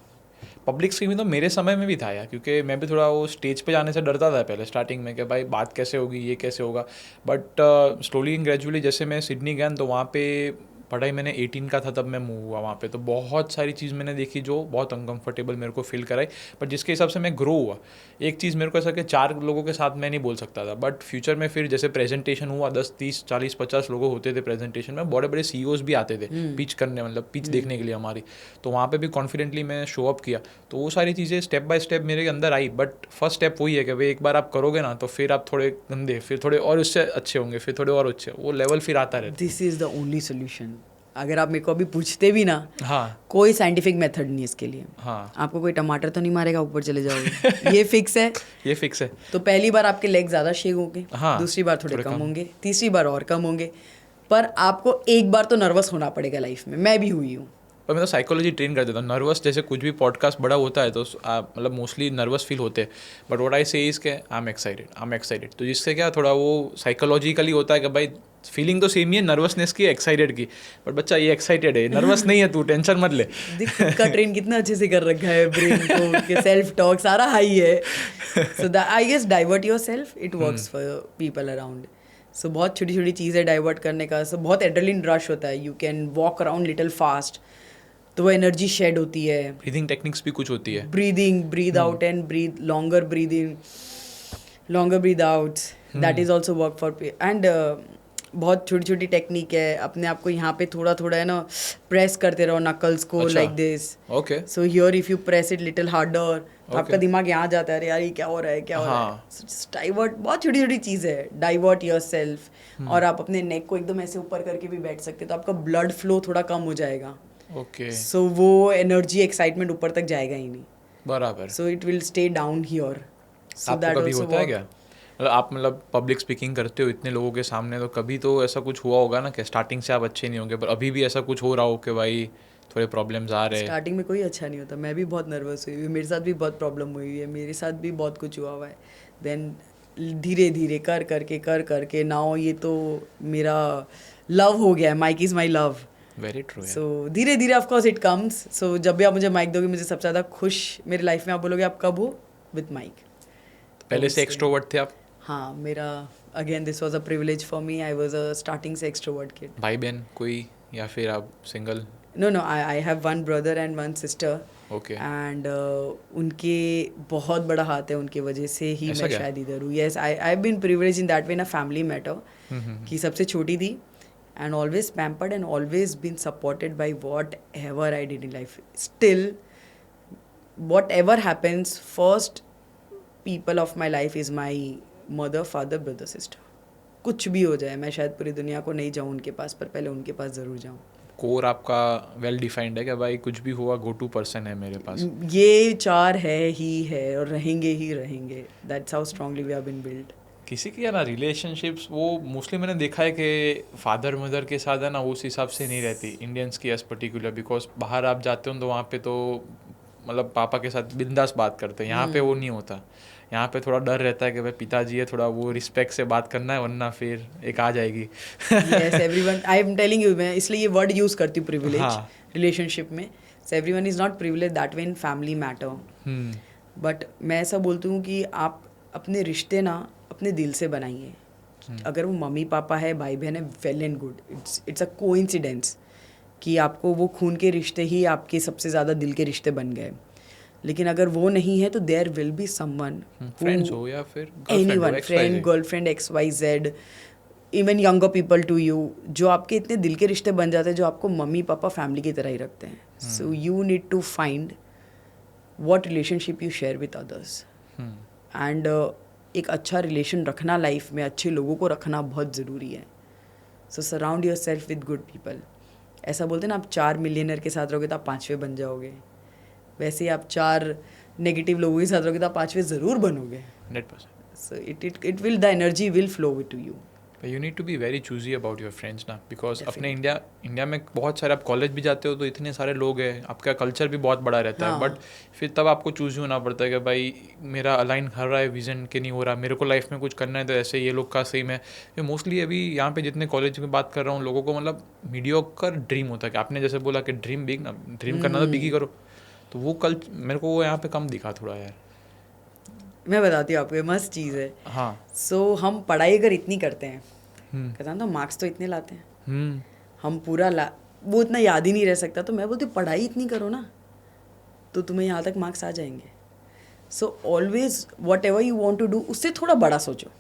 पब्लिक स्पीकिंग तो मेरे समय में भी था यार, क्योंकि मैं भी थोड़ा वो स्टेज पे जाने से डरता था पहले स्टार्टिंग में कि भाई बात कैसे होगी, ये कैसे होगा। बट स्लोली एंड ग्रेजुअली जैसे मैं सिडनी गया तो वहाँ पे पढ़ाई मैंने 18 का था तब मैं मूव हुआ वहाँ पे, तो बहुत सारी चीज़ मैंने देखी जो बहुत अनकंफर्टेबल मेरे को फील कराई, बट जिसके हिसाब से मैं ग्रो हुआ। एक चीज़ मेरे को ऐसा कि 4 लोगों के साथ मैं नहीं बोल सकता था, बट फ्यूचर में फिर जैसे प्रेजेंटेशन हुआ 10, 30, 40, 50 लोग होते थे प्रेजेंटेशन में, बड़े बड़े CEOs भी आते थे पिच करने, मतलब पिच देखने के लिए हमारी, तो वहाँ पे भी कॉन्फिडेंटली मैं शो अप किया। तो वो सारी चीज़ें स्टेप बाय स्टेप मेरे अंदर आई, बट फर्स्ट स्टेप वही है कि भाई एक बार आप करोगे ना तो फिर आप थोड़े गंदे, फिर थोड़े और उससे अच्छे होंगे, फिर थोड़े और अच्छे, वो लेवल फिर आता रहता
this is the only solution. अगर आप मेरे को अभी पूछते भी ना,
है। हाँ,
कोई साइंटिफिक मेथड नहीं है इसके लिए।
हाँ,
आपको कोई टमाटर तो नहीं मारेगा ऊपर चले जाओगे, ये फिक्स है।
ये फिक्स है।
तो पहली बार आपके लेग ज़्यादा शेक होंगे,
हाँ,
दूसरी बार थोड़े कम होंगे, तीसरी बार और कम होंगे, पर आपको एक बार तो नर्वस होना पड़ेगा लाइफ में। मैं भी हुई हूँ।
पर मैं तो साइकोलॉजी ट्रेन कर देता हूँ। नर्वस जैसे कुछ भी पॉडकास्ट बड़ा होता है तो आप मतलब मोस्टली नर्वस फील होते हैं, बट व्हाट आई से इज के आई एम एक्साइटेड। तो जिससे क्या थोड़ा वो साइकोलॉजिकली होता है कि भाई फीलिंग तो सेम ही है नर्वसनेस की, एक्साइटेड की, बट बच्चा ये एक्साइटेड है, नर्वस नहीं है, तू टेंशन मत ले।
देख खुद का ट्रेन कितना अच्छे से कर रखा है ब्रेन को, कि सेल्फ टॉक सारा हाई है। So that I guess divert yourself, it works for people around. So बहुत छोटी छोटी चीज़ें डाइवर्ट करने का, सो बहुत एड्रेनलिन रश होता है। You can walk around little fast, तो वो एनर्जी शेड होती है।
ब्रीदिंग टेक्निक्स भी कुछ होती है।
Breathing, breathe out and breathe, longer breathe in, longer breathe out, that is also work for and बहुत छोटी छोटी टेक्निक है। अपने आप को यहाँ पे थोड़ा थोड़ा है ना प्रेस करते रहो नकल्स को, like this.
Okay,
so here if you press it little harder, तो आपका दिमाग यहाँ जाता है, अरे यार ये क्या हो रहा है, क्या हो रहा है। डाइवर्ट, बहुत छोटी छोटी चीज़ है, डाइवर्ट योर सेल्फ। और आप अपने नेक को एकदम ऐसे ऊपर करके भी बैठ सकते हो, तो आपका ब्लड फ्लो थोड़ा कम हो जाएगा।
ओके,
सो वो एनर्जी, एक्साइटमेंट ऊपर तक जाएगा ही नहीं,
बराबर।
So it will stay down here. So
आपको
दैट
कभी
आल्सो
होता है क्या, मतलब आप मतलब पब्लिक स्पीकिंग करते हो इतने लोगों के सामने, तो कभी तो ऐसा कुछ हुआ होगा ना कि स्टार्टिंग से आप अच्छे नहीं होंगे, पर अभी भी ऐसा कुछ हो रहा हो कि भाई थोड़े प्रॉब्लम्स आ रहे हैं?
स्टार्टिंग में कोई अच्छा नहीं होता, मैं भी बहुत नर्वस हुई, मेरे साथ भी बहुत प्रॉब्लम हुई है, मेरे साथ भी बहुत कुछ हुआ हुआ है। देन धीरे धीरे कर करके नाउ ये तो मेरा लव हो गया है, mic is my love.
Very true.
So धीरे धीरे of course it comes. So जब भी आप मुझे माइक दोगे, मुझे सबसे ज़्यादा खुश मेरी लाइफ में आप बोलोगे आप कब हो, विथ माइक।
पहले से एक्सट्रोवर्ट थे आप?
हाँ, मेरा again this was a privilege for me, I was a starting से एक्सट्रोवर्ट किड।
भाई बहन कोई, या फिर आप single?
No, I have one brother and one sister.
Okay,
and उनके बहुत बड़ा हाथ है, उनके वजह से ही
ऐसा
मैं
क्या?
शायद इधर हूँ। Yes, I have been privilege in that way in a family matter, कि सबसे छोटी थी and always pampered and always been supported by what ever I did in life. Still what ever happens, first people of my life is my mother, father, brother, sister. कुछ भी हो जाए, मैं शायद पूरी दुनिया को नहीं जाऊँ उनके पास, पर पहले उनके पास ज़रूर जाऊँ।
कोर आपका वेल डिफाइंड है कि भाई कुछ भी हुआ गो टू पर्सन है मेरे पास?
ये 4 है और रहेंगे ही रहेंगे। That's how strongly we have been built.
किसी की है ना रिलेशनशिप्स, वो मोस्टली मैंने देखा है कि फादर मदर के साथ है ना उस हिसाब से नहीं रहती इंडियंस की एज पर्टिकुलर, बिकॉज बाहर आप जाते हो तो वहाँ पे तो मतलब पापा के साथ बिंदास बात करते हैं। यहाँ पे वो नहीं होता, यहाँ पे थोड़ा डर रहता है कि भाई पिताजी है, थोड़ा वो रिस्पेक्ट से बात करना है वरना फिर एक आ जाएगी।
Yes everyone, I am telling you, मैं इसलिए ये वर्ड यूज करती हूँ प्रिविलेज
हाँ।
रिलेशनशिप में। So everyone is not privilege that way in family matter, but मैं ऐसा बोलती हूँ कि आप अपने रिश्ते ना अपने दिल से बनाइए। अगर वो मम्मी पापा है, भाई बहन है, well and good, it's a coincidence कि आपको वो खून के रिश्ते ही आपके सबसे ज़्यादा दिल के रिश्ते बन गए। लेकिन अगर वो नहीं है तो there will be someone,
friends हो या फिर
anyone, friend, girlfriend, XYZ, even younger people to you, जो आपके इतने दिल के रिश्ते बन जाते हैं, जो आपको मम्मी पापा फैमिली की तरह ही रखते हैं। So you need to find what relationship you share with others, and एक अच्छा रिलेशन रखना लाइफ में, अच्छे लोगों को रखना बहुत ज़रूरी है। So surround yourself with good people. ऐसा बोलते हैं ना, आप 4 मिलियनर के साथ रहोगे तो आप 5वें बन जाओगे, वैसे ही आप 4 नेगेटिव लोगों के साथ रहोगे तो आप 5वें ज़रूर बनोगे।
100%।
So it will, the energy will flow with to you.
You need to be very choosy about your friends ना, बिकॉज अपने इंडिया में बहुत सारे, आप कॉलेज भी जाते हो तो इतने सारे लोग हैं, आपका कल्चर भी बहुत बड़ा रहता है, बट फिर तब आपको चूज होना पड़ता है कि भाई मेरा अलाइन कर रहा है विजन के नहीं हो रहा, मेरे को लाइफ में कुछ करना है तो ऐसे ये लोग का सेम है। मोस्टली अभी यहाँ पे जितने कॉलेज में बात कर रहा हूँ, लोगों को मतलब मीडियोकर ड्रीम होता है कि आपने जैसे बोला कि ड्रीम बिग ना, ड्रीम करना तो बिग ही करो, तो वो मेरे को वो यहाँ पे कम दिखा थोड़ा यार।
मैं बताती हूँ आपको, ये मस्त चीज़ है।
हाँ।
सो हम पढ़ाई अगर इतनी करते हैं, कहता तो मार्क्स तो इतने लाते हैं, हम पूरा वो इतना याद ही नहीं रह सकता, तो मैं बोलती हूँ पढ़ाई इतनी करो ना तो तुम्हें यहाँ तक मार्क्स आ जाएंगे। So always what ever you want to do, उससे थोड़ा बड़ा सोचो।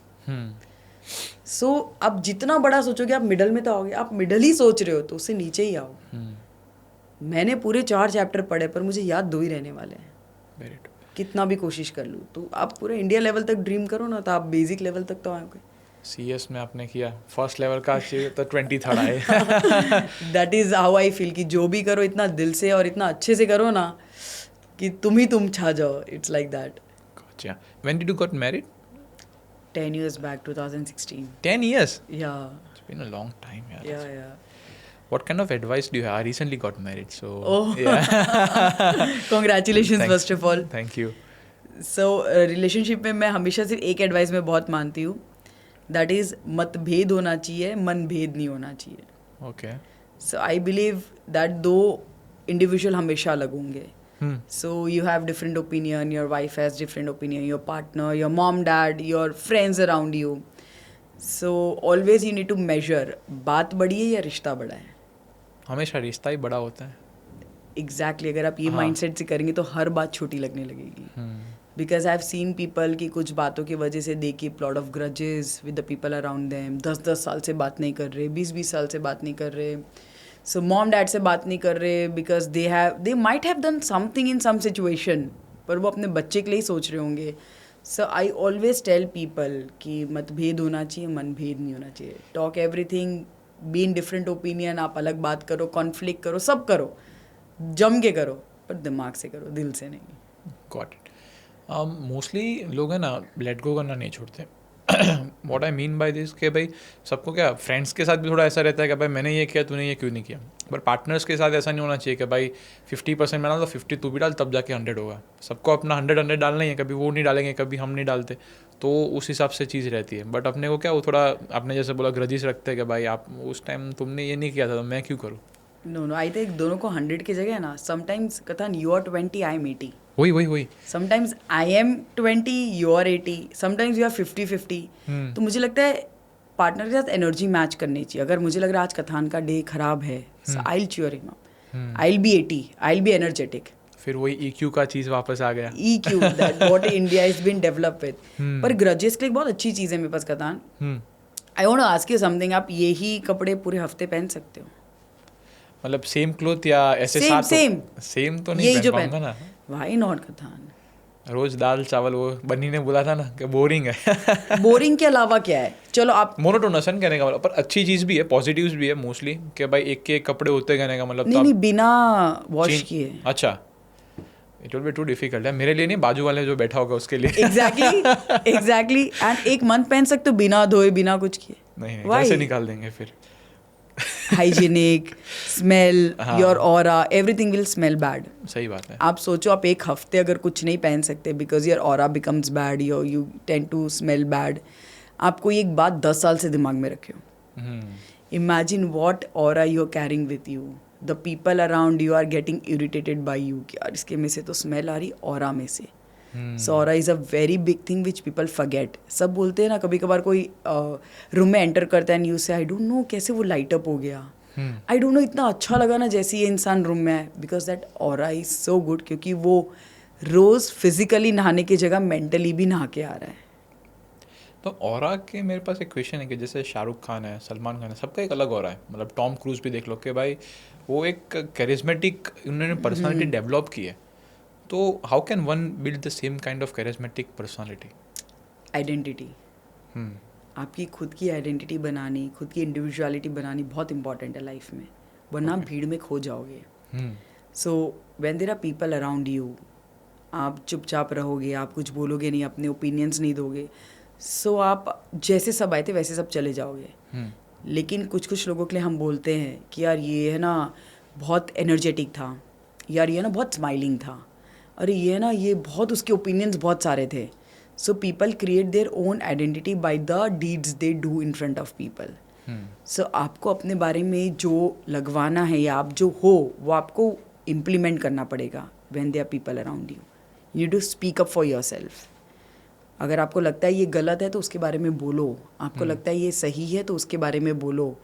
सो आप जितना बड़ा सोचोगे आप मिडल में तो आओगे, आप मिडल ही सोच रहे हो तो उससे नीचे ही आओ। मैंने पूरे 4 चैप्टर पढ़े पर मुझे याद 2 ही रहने वाले हैं, कितना भी कोशिश कर लूँ। तो आप पूरे इंडिया लेवल तक ड्रीम करो ना, तो आप बेसिक लेवल तक तो आओगे।
CS में आपने किया, फर्स्ट लेवल का चाहिए तो 23rd आए।
That is how I feel कि जो भी करो इतना दिल से और इतना अच्छे से करो ना कि तुम छा जाओ। It's like that.
Gotcha. When did you got married?
10 years back, 2016.
10 years?
Yeah.
It's been a long time.
Yeah.
What kind of advice do you have? I recently got married, so
Oh.
yeah.
Congratulations first of all.
Thank you.
So relationship में मैं हमेशा सिर्फ एक advice में बहुत मानती हूँ, that is मतभेद होना चाहिए, मनभेद नहीं होना चाहिए।
Okay.
So I believe that 2 individual हमेशा अलग होंगे। So you have different opinion, your wife has different opinion, your partner, your mom, dad, your friends around you. So always you need to measure, बात बड़ी है या रिश्ता बड़ा है।
हमेशा रिश्ता ही बड़ा होता है।
Exactly, अगर आप ये माइंडसेट से करेंगे तो हर बात छोटी लगने लगेगी। Because I've seen people कि कुछ बातों की वजह से they keep lot of grudges with the people around them, 10-10 साल से बात नहीं कर रहे, 20-20 साल से बात नहीं कर रहे। सो मॉम डैड से बात नहीं कर रहे because they might have done something in some situation, पर वो अपने बच्चे के लिए ही सोच रहे होंगे। सो आई ऑलवेज टेल पीपल कि मतभेद होना चाहिए, मनभेद नहीं होना चाहिए। Talk everything, be in different opinion, आप अलग बात करो, कॉन्फ्लिक्ट करो, सब करो, जम के करो, पर दिमाग से करो, दिल से नहीं।
Got it. मोस्टली लोग है ना लेट गो करना नहीं छोड़ते। What I mean by this कि भाई सबको क्या, फ्रेंड्स के साथ भी थोड़ा ऐसा रहता है कि भाई मैंने ये किया, तूने ये क्यों नहीं किया। पर पार्टनर्स के साथ ऐसा नहीं होना चाहिए कि भाई 50% मैं डाल तो 50 तू भी डाल, तब जाके 100 होगा। सबको अपना 100 डालना ही है, कभी वो नहीं डालेंगे, कभी हम नहीं डालते, तो उस हिसाब से चीज़ रहती है। बट अपने को क्या, वो थोड़ा आपने जैसे बोला ग्रजिस रखते हैं कि भाई आप उस टाइम तुमने ये नहीं किया था तो मैं क्यों करूँ।
नो आई थिंक दोनों को 100 की जगह है ना, समटाइम्स कथन यू आर 20, आई एम 80।
वही
sometimes I am 20, you are 80, sometimes you are 50-50। तो मुझे लगता है पार्टनर के साथ एनर्जी मैच करनी चाहिए। अगर मुझे लग रहा है आज कथान का डे खराब है, I will cheer him up, I will be 80, I will be energetic.
फिर वही EQ का चीज़ वापस आ गया।
EQ, that what India is been develop with. पर ग्रजेस के लिए बहुत अच्छी चीज़ है मेरे पास Kathan. I want to ask you something, आप यही कपड़े पूरे हफ्ते पहन सकते हो?
मतलब सेम क्लोथ या ऐसे साथ सेम तो नहीं पहन पाऊंगा ना।
Why not कथान?
रोज दाल चावल, वो बन्नी ने बोला था ना कि बोरिंग है।
बोरिंग के अलावा क्या है? चलो आप
मोनोटोनस कहने का मतलब, पर अच्छी चीज भी है, पॉजिटिव्स भी है मोस्टली कि भाई एक के एक कपड़े होते कहने का मतलब।
नहीं बिना वॉश किए।
अच्छा, it will be too difficult है मेरे लिए, नहीं बाजू वाले जो बैठा होगा उसके लिए।
एग्जैक्टली एंड एक मंथ पहन सकते हो बिना धोए बिना कुछ किए।
नहीं घर से निकाल देंगे फिर।
hygienic, smell,
हाँ.
your aura, everything will smell bad.
सही बात है.
आप सोचो आप एक हफ्ते अगर कुछ नहीं पहन सकते because your aura becomes bad, you tend to smell bad. आपको ये एक बात 10 साल से दिमाग में रखे हो. Imagine what aura you are carrying with you. The people around you are getting irritated by you कि यार इसके में से तो स्मेल आ रही ऑरा में से. So aura is a very big thing which people forget. सब बोलते हैं ना, कभी कभार कोई रूम में एंटर करता है एंड यू से आई डोंट नो कैसे वो लाइट अप हो गया, आई डोंट नो इतना अच्छा लगा ना जैसे ये इंसान रूम में है, because that aura is so good. क्योंकि वो रोज़ फिजिकली नहाने की जगह मेंटली भी नहा के आ रहा है.
तो ऑरा के मेरे पास एक क्वेश्चन है कि जैसे शाहरुख खान है, सलमान खान है, सबका एक अलग ऑरा है. मतलब टॉम क्रूज भी देख लो कि भाई वो एक कैरिज्मेटिक उन्होंने पर्सनालिटी डेवलप की है. तो how can one build the same kind of charismatic personality?
Identity. आपकी खुद की आइडेंटिटी बनानी, खुद की इंडिविजुअलिटी बनानी बहुत इंपॉर्टेंट है लाइफ में, वरना आप भीड़ में खो जाओगे. So when there are people around you, आप चुपचाप रहोगे, आप कुछ बोलोगे नहीं, अपने ओपिनियंस नहीं दोगे. सो आप जैसे सब आए थे वैसे सब चले जाओगे. लेकिन कुछ कुछ लोगों के लिए हम बोलते हैं कि यार ये है ना बहुत एनर्जेटिक था, यार ये ना बहुत स्माइलिंग था, अरे ये ना ये बहुत उसके ओपिनियंस बहुत सारे थे. So people create their own identity by the deeds they do in front of people. So आपको अपने बारे में जो लगवाना है या आप जो हो वो आपको इम्प्लीमेंट करना पड़ेगा. When there are people around you, you need to speak up for your self. अगर आपको लगता है ये गलत है तो उसके बारे में बोलो, आपको लगता है ये सही है तो उसके बारे में बोलो.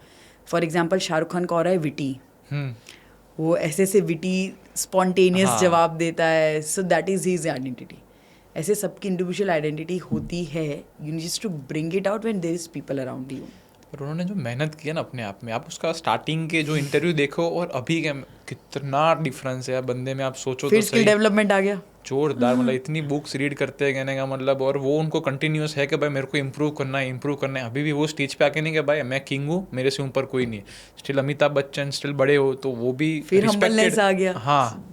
फॉर एग्जाम्पल शाहरुख खान का हो रहा है विटी, वो ऐसे विटी स्पॉन्टेनियस जवाब देता है. So that is his identity. ऐसे सबकी इंडिविजुअल आइडेंटिटी होती है. You need to bring it out when there is people around you.
पर उन्होंने जो मेहनत की है ना अपने आप में, आप उसका स्टार्टिंग के जो इंटरव्यू देखो और अभी के कितना डिफरेंस है बंदे में. आप सोचो
फिर
तो
स्किल
सही,
डेवलपमेंट आ गया
जोरदार. मतलब इतनी बुक्स रीड करते हैं कहने का मतलब, और वो उनको कंटिन्यूस है कि भाई मेरे को इम्प्रूव करना है. अभी भी वो स्टेज पे आके नहीं कि भाई मैं किंग हूँ, मेरे से ऊपर कोई नहीं है. स्टिल अमिताभ बच्चन स्टिल बड़े हो तो वो भी
फिर हम्बलनेस आ गया.
हाँ,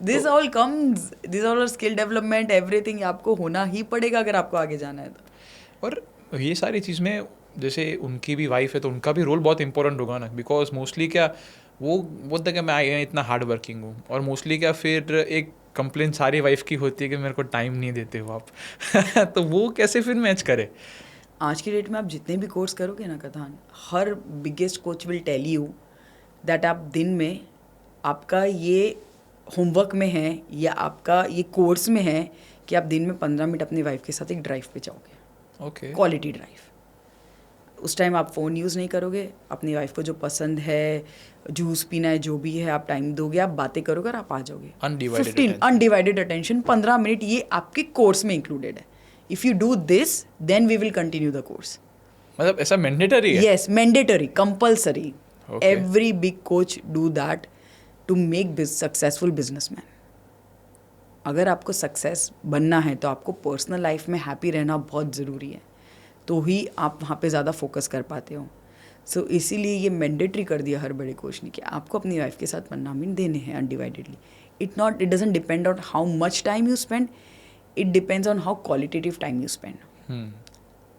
this all comes, this all skill development, everything आपको होना ही पड़ेगा अगर आपको आगे जाना है तो.
और ये सारी चीज़ में जैसे उनकी भी वाइफ है तो उनका भी रोल बहुत इंपॉर्टेंट होगा ना. बिकॉज मोस्टली क्या वो बोलते हैं कि मैं इतना हार्ड वर्किंग हूँ, और मोस्टली क्या फिर एक कंप्लेन सारी वाइफ की होती है कि मेरे को टाइम नहीं देते हो आप. तो वो कैसे फिर मैच करे?
आज की डेट में आप जितने भी कोर्स करोगे ना कथान, हर biggest coach will tell you that आप दिन में आपका ये होमवर्क में है या आपका ये कोर्स में है कि आप दिन में 15 मिनट अपनी वाइफ के साथ एक ड्राइव पे जाओगे.
ओके.
Quality drive. उस टाइम आप फ़ोन यूज़ नहीं करोगे, अपनी वाइफ को जो पसंद है, जूस पीना है, जो भी है आप टाइम दोगे, आप बातें करोगे और आप आ जाओगे. अनडिवाइडेड अटेंशन 15 मिनट, ये आपके कोर्स में इंक्लूडेड है. If you do this then we will continue the course.
मतलब ऐसा मैंडेटरी है?
Yes, mandatory, compulsory. Every big coach do that to make successful businessman. अगर आपको सक्सेस बनना है तो आपको पर्सनल लाइफ में हैप्पी रहना बहुत ज़रूरी है, तो ही आप वहाँ पे ज़्यादा फोकस कर पाते हो. सो इसीलिए ये मैंडेटरी कर दिया हर बड़े कोच ने कि आपको अपनी वाइफ के साथ 15 मिनट देने हैं undividedly. It doesn't depend on how much time you spend, it depends on how qualitative time you spend.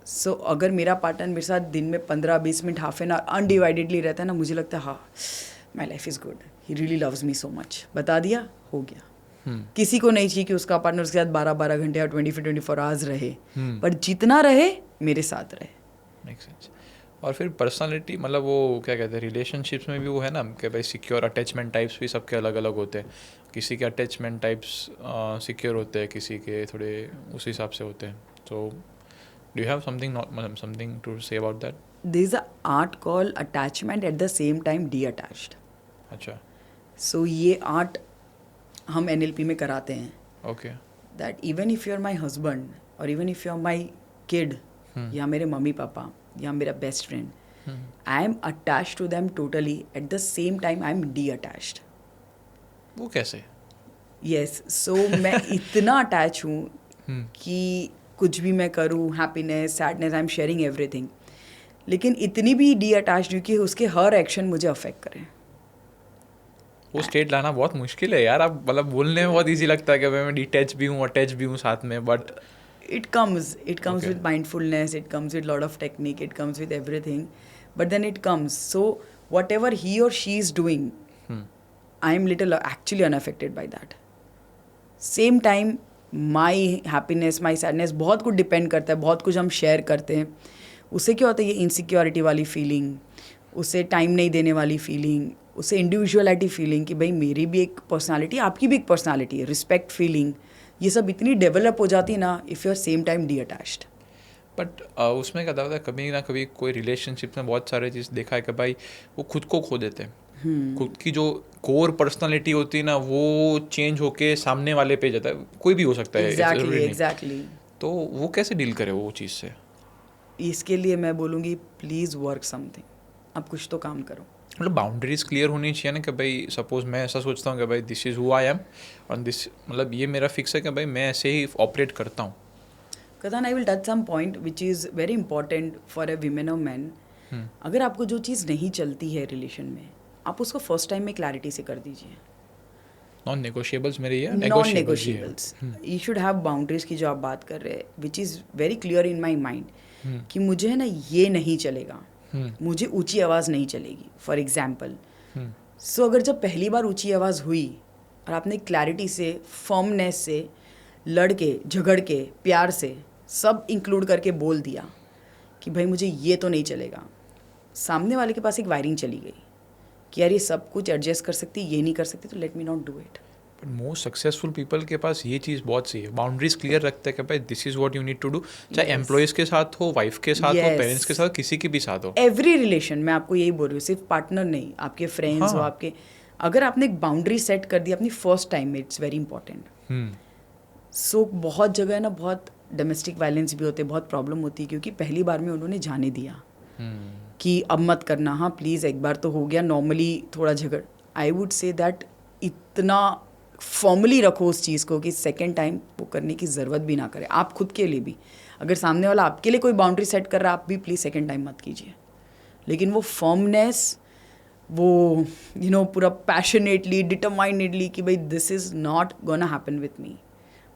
So अगर मेरा पार्टनर मेरे साथ दिन में 15-20 minute, half an hour undividedly रहता है ना, मुझे लगता है हाँ my life is good, he really loves me so much. बता दिया, हो गया. किसी को नहीं चाहिए कि उसका पार्टनर उसके साथ 12-12 घंटे या 24 आवर्स रहे, पर जितना रहे मेरे साथ रहे.
Make sense. और फिर पर्सनालिटी मतलब वो क्या कहते हैं, रिलेशनशिप्स में भी वो है ना कि भाई सिक्योर अटैचमेंट टाइप्स भी सबके अलग अलग होते हैं. किसी के अटैचमेंट टाइप्स सिक्योर होते हैं, किसी के थोड़े उस हिसाब से होते हैं. तो do you have something to say about that?
There is a art called attachment at the same time detached.
अच्छा.
सो ये आर्ट हम NLP में कराते हैं.
Okay.
That even if you are my husband और even if you are my kid, या मेरे मम्मी पापा या मेरा best friend, I am attached to them totally, at the same time I am D attached.
वो कैसे?
यस. सो मैं इतना अटैच हूँ कि कुछ भी मैं करूँ, happiness, sadness, I am sharing everything. लेकिन इतनी भी डी अटैच्ड हूँ कि उसके हर एक्शन मुझे अफेक्ट करें.
वो स्टेट लाना बहुत मुश्किल है यार. आप मतलब बोलने में बहुत इजी लगता है कि मैं डिटैच भी हूँ, अटैच भी हूँ साथ में, but
it comes
Okay.
with mindfulness, it comes with lot of technique, it comes with everything, but then it comes. So whatever he or she is doing, I am little actually unaffected by that. Same time, my happiness, my sadness बहुत कुछ depend करता है, बहुत कुछ हम share करते हैं. उससे क्या होता है, ये इनसिक्योरिटी वाली फीलिंग, उससे टाइम नहीं देने वाली फीलिंग, उससे इंडिविजुअलिटी फीलिंग कि भाई मेरी भी एक पर्सनालिटी, आपकी भी एक पर्सनालिटी है, रिस्पेक्ट फीलिंग, ये सब इतनी डेवलप हो जाती है ना if you are same time detached.
But उसमें क्या होता है, कभी ना कभी कोई रिलेशनशिप में बहुत सारे चीज़ देखा है कि भाई वो खुद को खो देते हैं. खुद की जो कोर पर्सनालिटी होती है ना वो चेंज होके सामने वाले पे जाता है. कोई भी हो सकता है,
एग्जैक्टली.
तो वो कैसे डील करे वो चीज़ से?
इसके लिए मैं बोलूँगी प्लीज़ वर्क समथिंग. आप कुछ तो काम करो.
मतलब बाउंड्रीज क्लियर होनी चाहिए ना कि भाई सपोज मैं ऐसा सोचता हूँ कि भाई this is who I am और दिस, मतलब ये मेरा फिक्स है कि भाई मैं ऐसे ही ऑपरेट करता हूँ.
Kadhan, I will touch some point which is very important for a women or men. अगर आपको जो चीज़ नहीं चलती है रिलेशन में, आप उसको फर्स्ट टाइम में क्लैरिटी से कर दीजिए.
नॉन नेगोशिएबल्स मेरे ये
non negotiables. You should have boundaries की जो आप बात कर रहे हैं, which is very clear in my mind कि मुझे है ना ये नहीं चलेगा, मुझे ऊंची आवाज़ नहीं चलेगी. फॉर एग्जाम्पल, सो अगर जब पहली बार ऊंची आवाज़ हुई और आपने क्लैरिटी से, फर्मनेस से, लड़ के, झगड़ के, प्यार से, सब इंक्लूड करके बोल दिया कि भाई मुझे ये तो नहीं चलेगा, सामने वाले के पास एक वायरिंग चली गई कि यार ये सब कुछ एडजस्ट कर सकती, ये नहीं कर सकती, तो let me not do it.
But most successful people के पास ये चीज़ बहुत सही है, बाउंड्रीज क्लियर रखते हैं कि भाई this is what you need to do. चाहे एम्प्लॉयज़ के साथ हो, वाइफ के साथ हो, पेरेंट्स के साथ, किसी के भी साथ हो.
एवरी रिलेशन में आपको यही बोल रही हूँ, सिर्फ पार्टनर नहीं, आपके फ्रेंड्स हो, आपके, अगर आपने एक बाउंड्री सेट कर दी अपनी फर्स्ट टाइम में, इट्स वेरी इंपॉर्टेंट. सो बहुत जगह है ना, बहुत डोमेस्टिक वायलेंस भी होते हैं, बहुत प्रॉब्लम होती है क्योंकि पहली बार में उन्होंने जाने दिया कि अब मत करना, हाँ प्लीज़, एक बार तो हो गया, नॉर्मली थोड़ा झगड़. आई वुड से दैट इतना फॉर्मली रखो उस चीज़ को कि सेकेंड टाइम वो करने की ज़रूरत भी ना करे. आप खुद के लिए भी, अगर सामने वाला आपके लिए कोई बाउंड्री सेट कर रहा है, आप भी प्लीज़ सेकेंड टाइम मत कीजिए. लेकिन वो फर्मनेस, वो पूरा पैशनेटली, डिटरमाइनेडली कि भाई this is not gonna happen with me,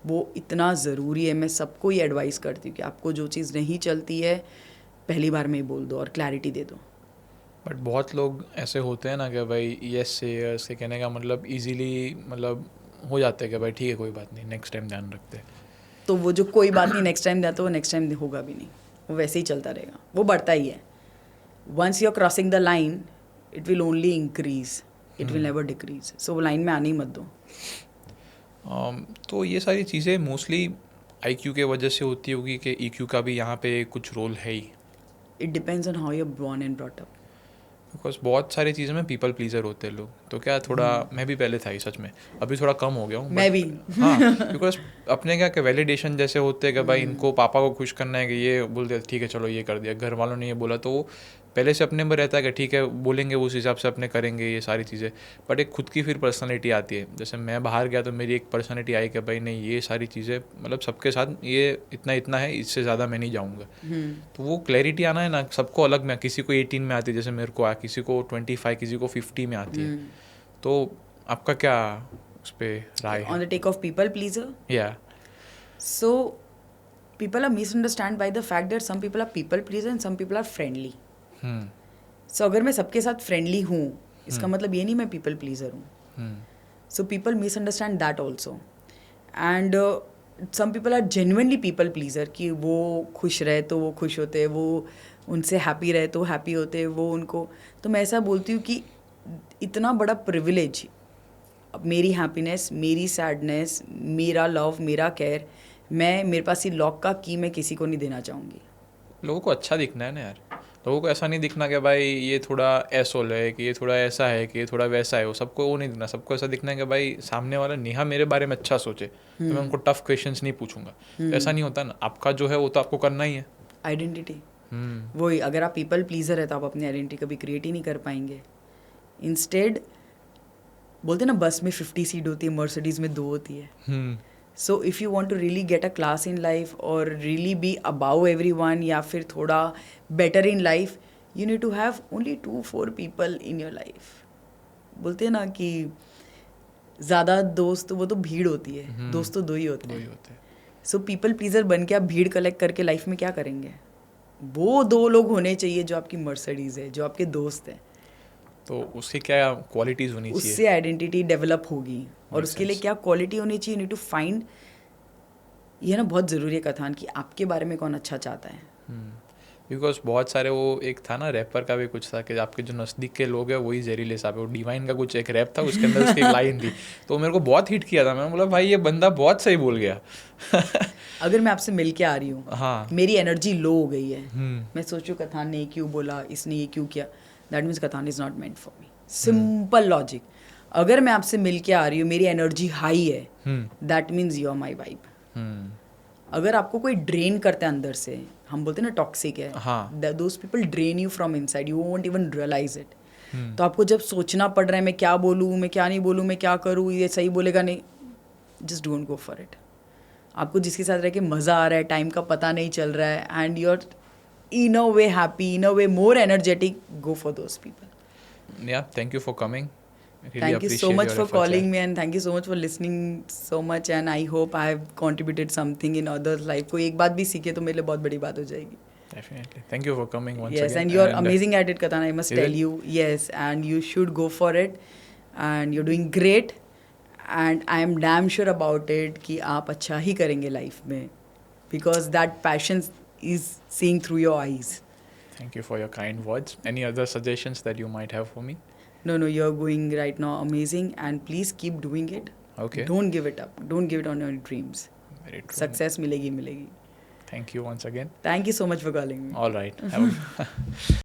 वो इतना ज़रूरी है. मैं सबको ये एडवाइस करती हूँ कि आपको जो चीज़ नहीं चलती है पहली बार में ही बोल दो और क्लैरिटी दे दो.
बट बहुत लोग ऐसे होते हैं ना कि भाई यस से यस के कहने का मतलब इजीली मतलब हो जाते हैं कि भाई ठीक है कोई बात नहीं, नेक्स्ट टाइम ध्यान रखते हैं.
तो वो जो कोई बात नहीं नेक्स्ट टाइम जाता, वो नेक्स्ट टाइम होगा भी नहीं, वो वैसे ही चलता रहेगा, वो बढ़ता ही है. Once you are crossing the line it will only increase, it will never decrease. So वो लाइन में आने ही मत दो.
तो ये सारी चीज़ें मोस्टली IQ के वजह से होती होगी कि EQ का भी यहाँ पे कुछ रोल है ही.
It depends on how you are born and brought up.
Because बहुत सारी चीज़ों में पीपल प्लीजर होते हैं लोग, तो क्या थोड़ा मैं भी पहले था ही सच में, अभी थोड़ा कम हो गया हूँ.
मैं भी.
हाँ, बिकॉज अपने क्या कि वैलिडेशन जैसे होते हैं कि भाई इनको पापा को खुश करना है कि ये बोल दिया ठीक है चलो ये कर दिया, घर वालों ने ये बोला तो वो पहले से अपने में रहता है कि ठीक है बोलेंगे उस हिसाब से अपने करेंगे ये सारी चीज़ें. बट एक खुद की फिर पर्सनालिटी आती है. जैसे मैं बाहर गया तो मेरी एक पर्सनालिटी आई कि भाई नहीं ये सारी चीज़ें मतलब सबके साथ ये इतना है, इससे ज़्यादा मैं नहीं जाऊँगा. तो वो क्लैरिटी आना है ना, सबको अलग में, किसी को 18 में आती है जैसे मेरे को आया, किसी को 25, किसी को 50 में आती है. तो आपका क्या उस पर राय है?
On the take of people pleaser,
या
so people are misunderstand by the fact that some people are people pleaser and some people are friendly. So अगर मैं सबके साथ फ्रेंडली हूँ इसका मतलब ये नहीं मैं पीपल प्लीजर हूँ. So people misunderstand that also. And some people are genuinely people pleaser कि वो खुश रहे तो वो खुश होते हैं, वो उनसे हैप्पी रहे तो हैप्पी होते हैं वो उनको. तो मैं ऐसा बोलती हूँ कि इतना बड़ा प्रिविलेज, मेरी हैप्पीनेस, मेरी सैडनेस, मेरा लव, मेरा केयर, मेरे पास ये लॉक का की मैं किसी को नहीं देना चाहूँगी.
लोगों को अच्छा दिखना है ना यार, लोगों को ऐसा नहीं दिखना कि भाई ये थोड़ा ऐसोल है, कि ये थोड़ा ऐसा है, कि ये थोड़ा वैसा है. वो सबको वो नहीं दिखना, सबको ऐसा दिखना है कि भाई सामने वाला नेहा मेरे बारे में अच्छा सोचे, तो मैं उनको टफ क्वेश्चंस नहीं पूछूंगा. तो ऐसा नहीं होता ना, आपका जो है वो तो आपको करना ही है.
आइडेंटिटी वही, अगर आप पीपल प्लीजर है तो आप अपनी आइडेंटिटी कभी क्रिएट ही नहीं कर पाएंगे. इंस्टेड बोलते ना बस में 50 सीट होती है, मर्सिडीज में 2 होती है. So if you want to really get a class in life or really be above everyone या फिर थोड़ा better in life, you need to have only 2-4 people in your life. बोलते हैं ना कि ज़्यादा दोस्त वो तो भीड़ होती है, दोस्त तो 2 ही होते हैं. So people pleaser बन के आप भीड़ कलेक्ट करके लाइफ में क्या करेंगे? वो 2 लोग होने चाहिए जो आपकी मर्सिडीज़ है, जो आपके दोस्त हैं.
तो उसकी क्या क्वालिटीज़ होनी चाहिए?
उससे आइडेंटिटी डेवलप होगी और
Makes
उसके लिए
sense.
क्या क्वालिटी होनी चाहिए, नीड टू फाइंड. ये ना बहुत ज़रूरी है कथान कि आपके बारे में कौन अच्छा चाहता है.
बिकॉज बहुत सारे वो एक था ना रैपर का भी कुछ था कि आपके जो नज़दीक के लोग हैं वही जहरीले साहब है. वो डिवाइन का कुछ एक रैप था, उसके अंदर उसकी एक लाइन थी तो मेरे को बहुत हिट किया था. मैंने बोला भाई ये बंदा बहुत सही बोल गया.
अगर मैं आपसे मिल के आ रही हूँ,
हाँ.
मेरी एनर्जी लो हो गई है,
हम्म.
मैं सोचूं कथान ने ये क्यों बोला, इसने ये क्यों किया, that means Kathan is not meant for me. Simple logic. अगर मैं आपसे मिल के आ रही हूँ, मेरी एनर्जी हाई है, that means you are my vibe. अगर आपको कोई ड्रेन करता है अंदर से, हम बोलते हैं ना टॉक्सिक है,
हाँ.
Those people drain you from inside, you won't even realize it. तो आपको जब सोचना पड़ रहा है मैं क्या बोलूँ, मैं क्या नहीं बोलूँ, मैं क्या करूँ, ये सही बोलेगा नहीं, just don't go for it. आपको जिसके साथ रह के मज़ा आ रहा है, टाइम का पता नहीं चल रहा है, and you are in a way happy, in a way more energetic, go for those people.
Yeah, thank you for coming. Really
Thank you so
appreciate
much
your
for
efforts,
calling
yeah.
me, and thank you so much for listening so much, and I hope I have contributed something in others' life. कोई एक बात भी सीखे तो मेरे लिए बहुत बड़ी बात हो जाएगी.
Definitely. Thank you for coming once
Yes,
again.
and you are amazing at it, Katana. I must
Is
tell
it?
you. Yes, and you should go for it. And you're doing great. And I am damn sure about it कि आप अच्छा ही करेंगे life में, because that passion is seeing through your eyes.
Thank you for your kind words. Any other suggestions that you might have for me?
No, you're going right now amazing, and please keep doing it.
Okay.
Don't give it up. Don't give it on your dreams.
Very true.
Success मिलेगी.
Thank you once again.
Thank you so much for calling me.
All right. Have a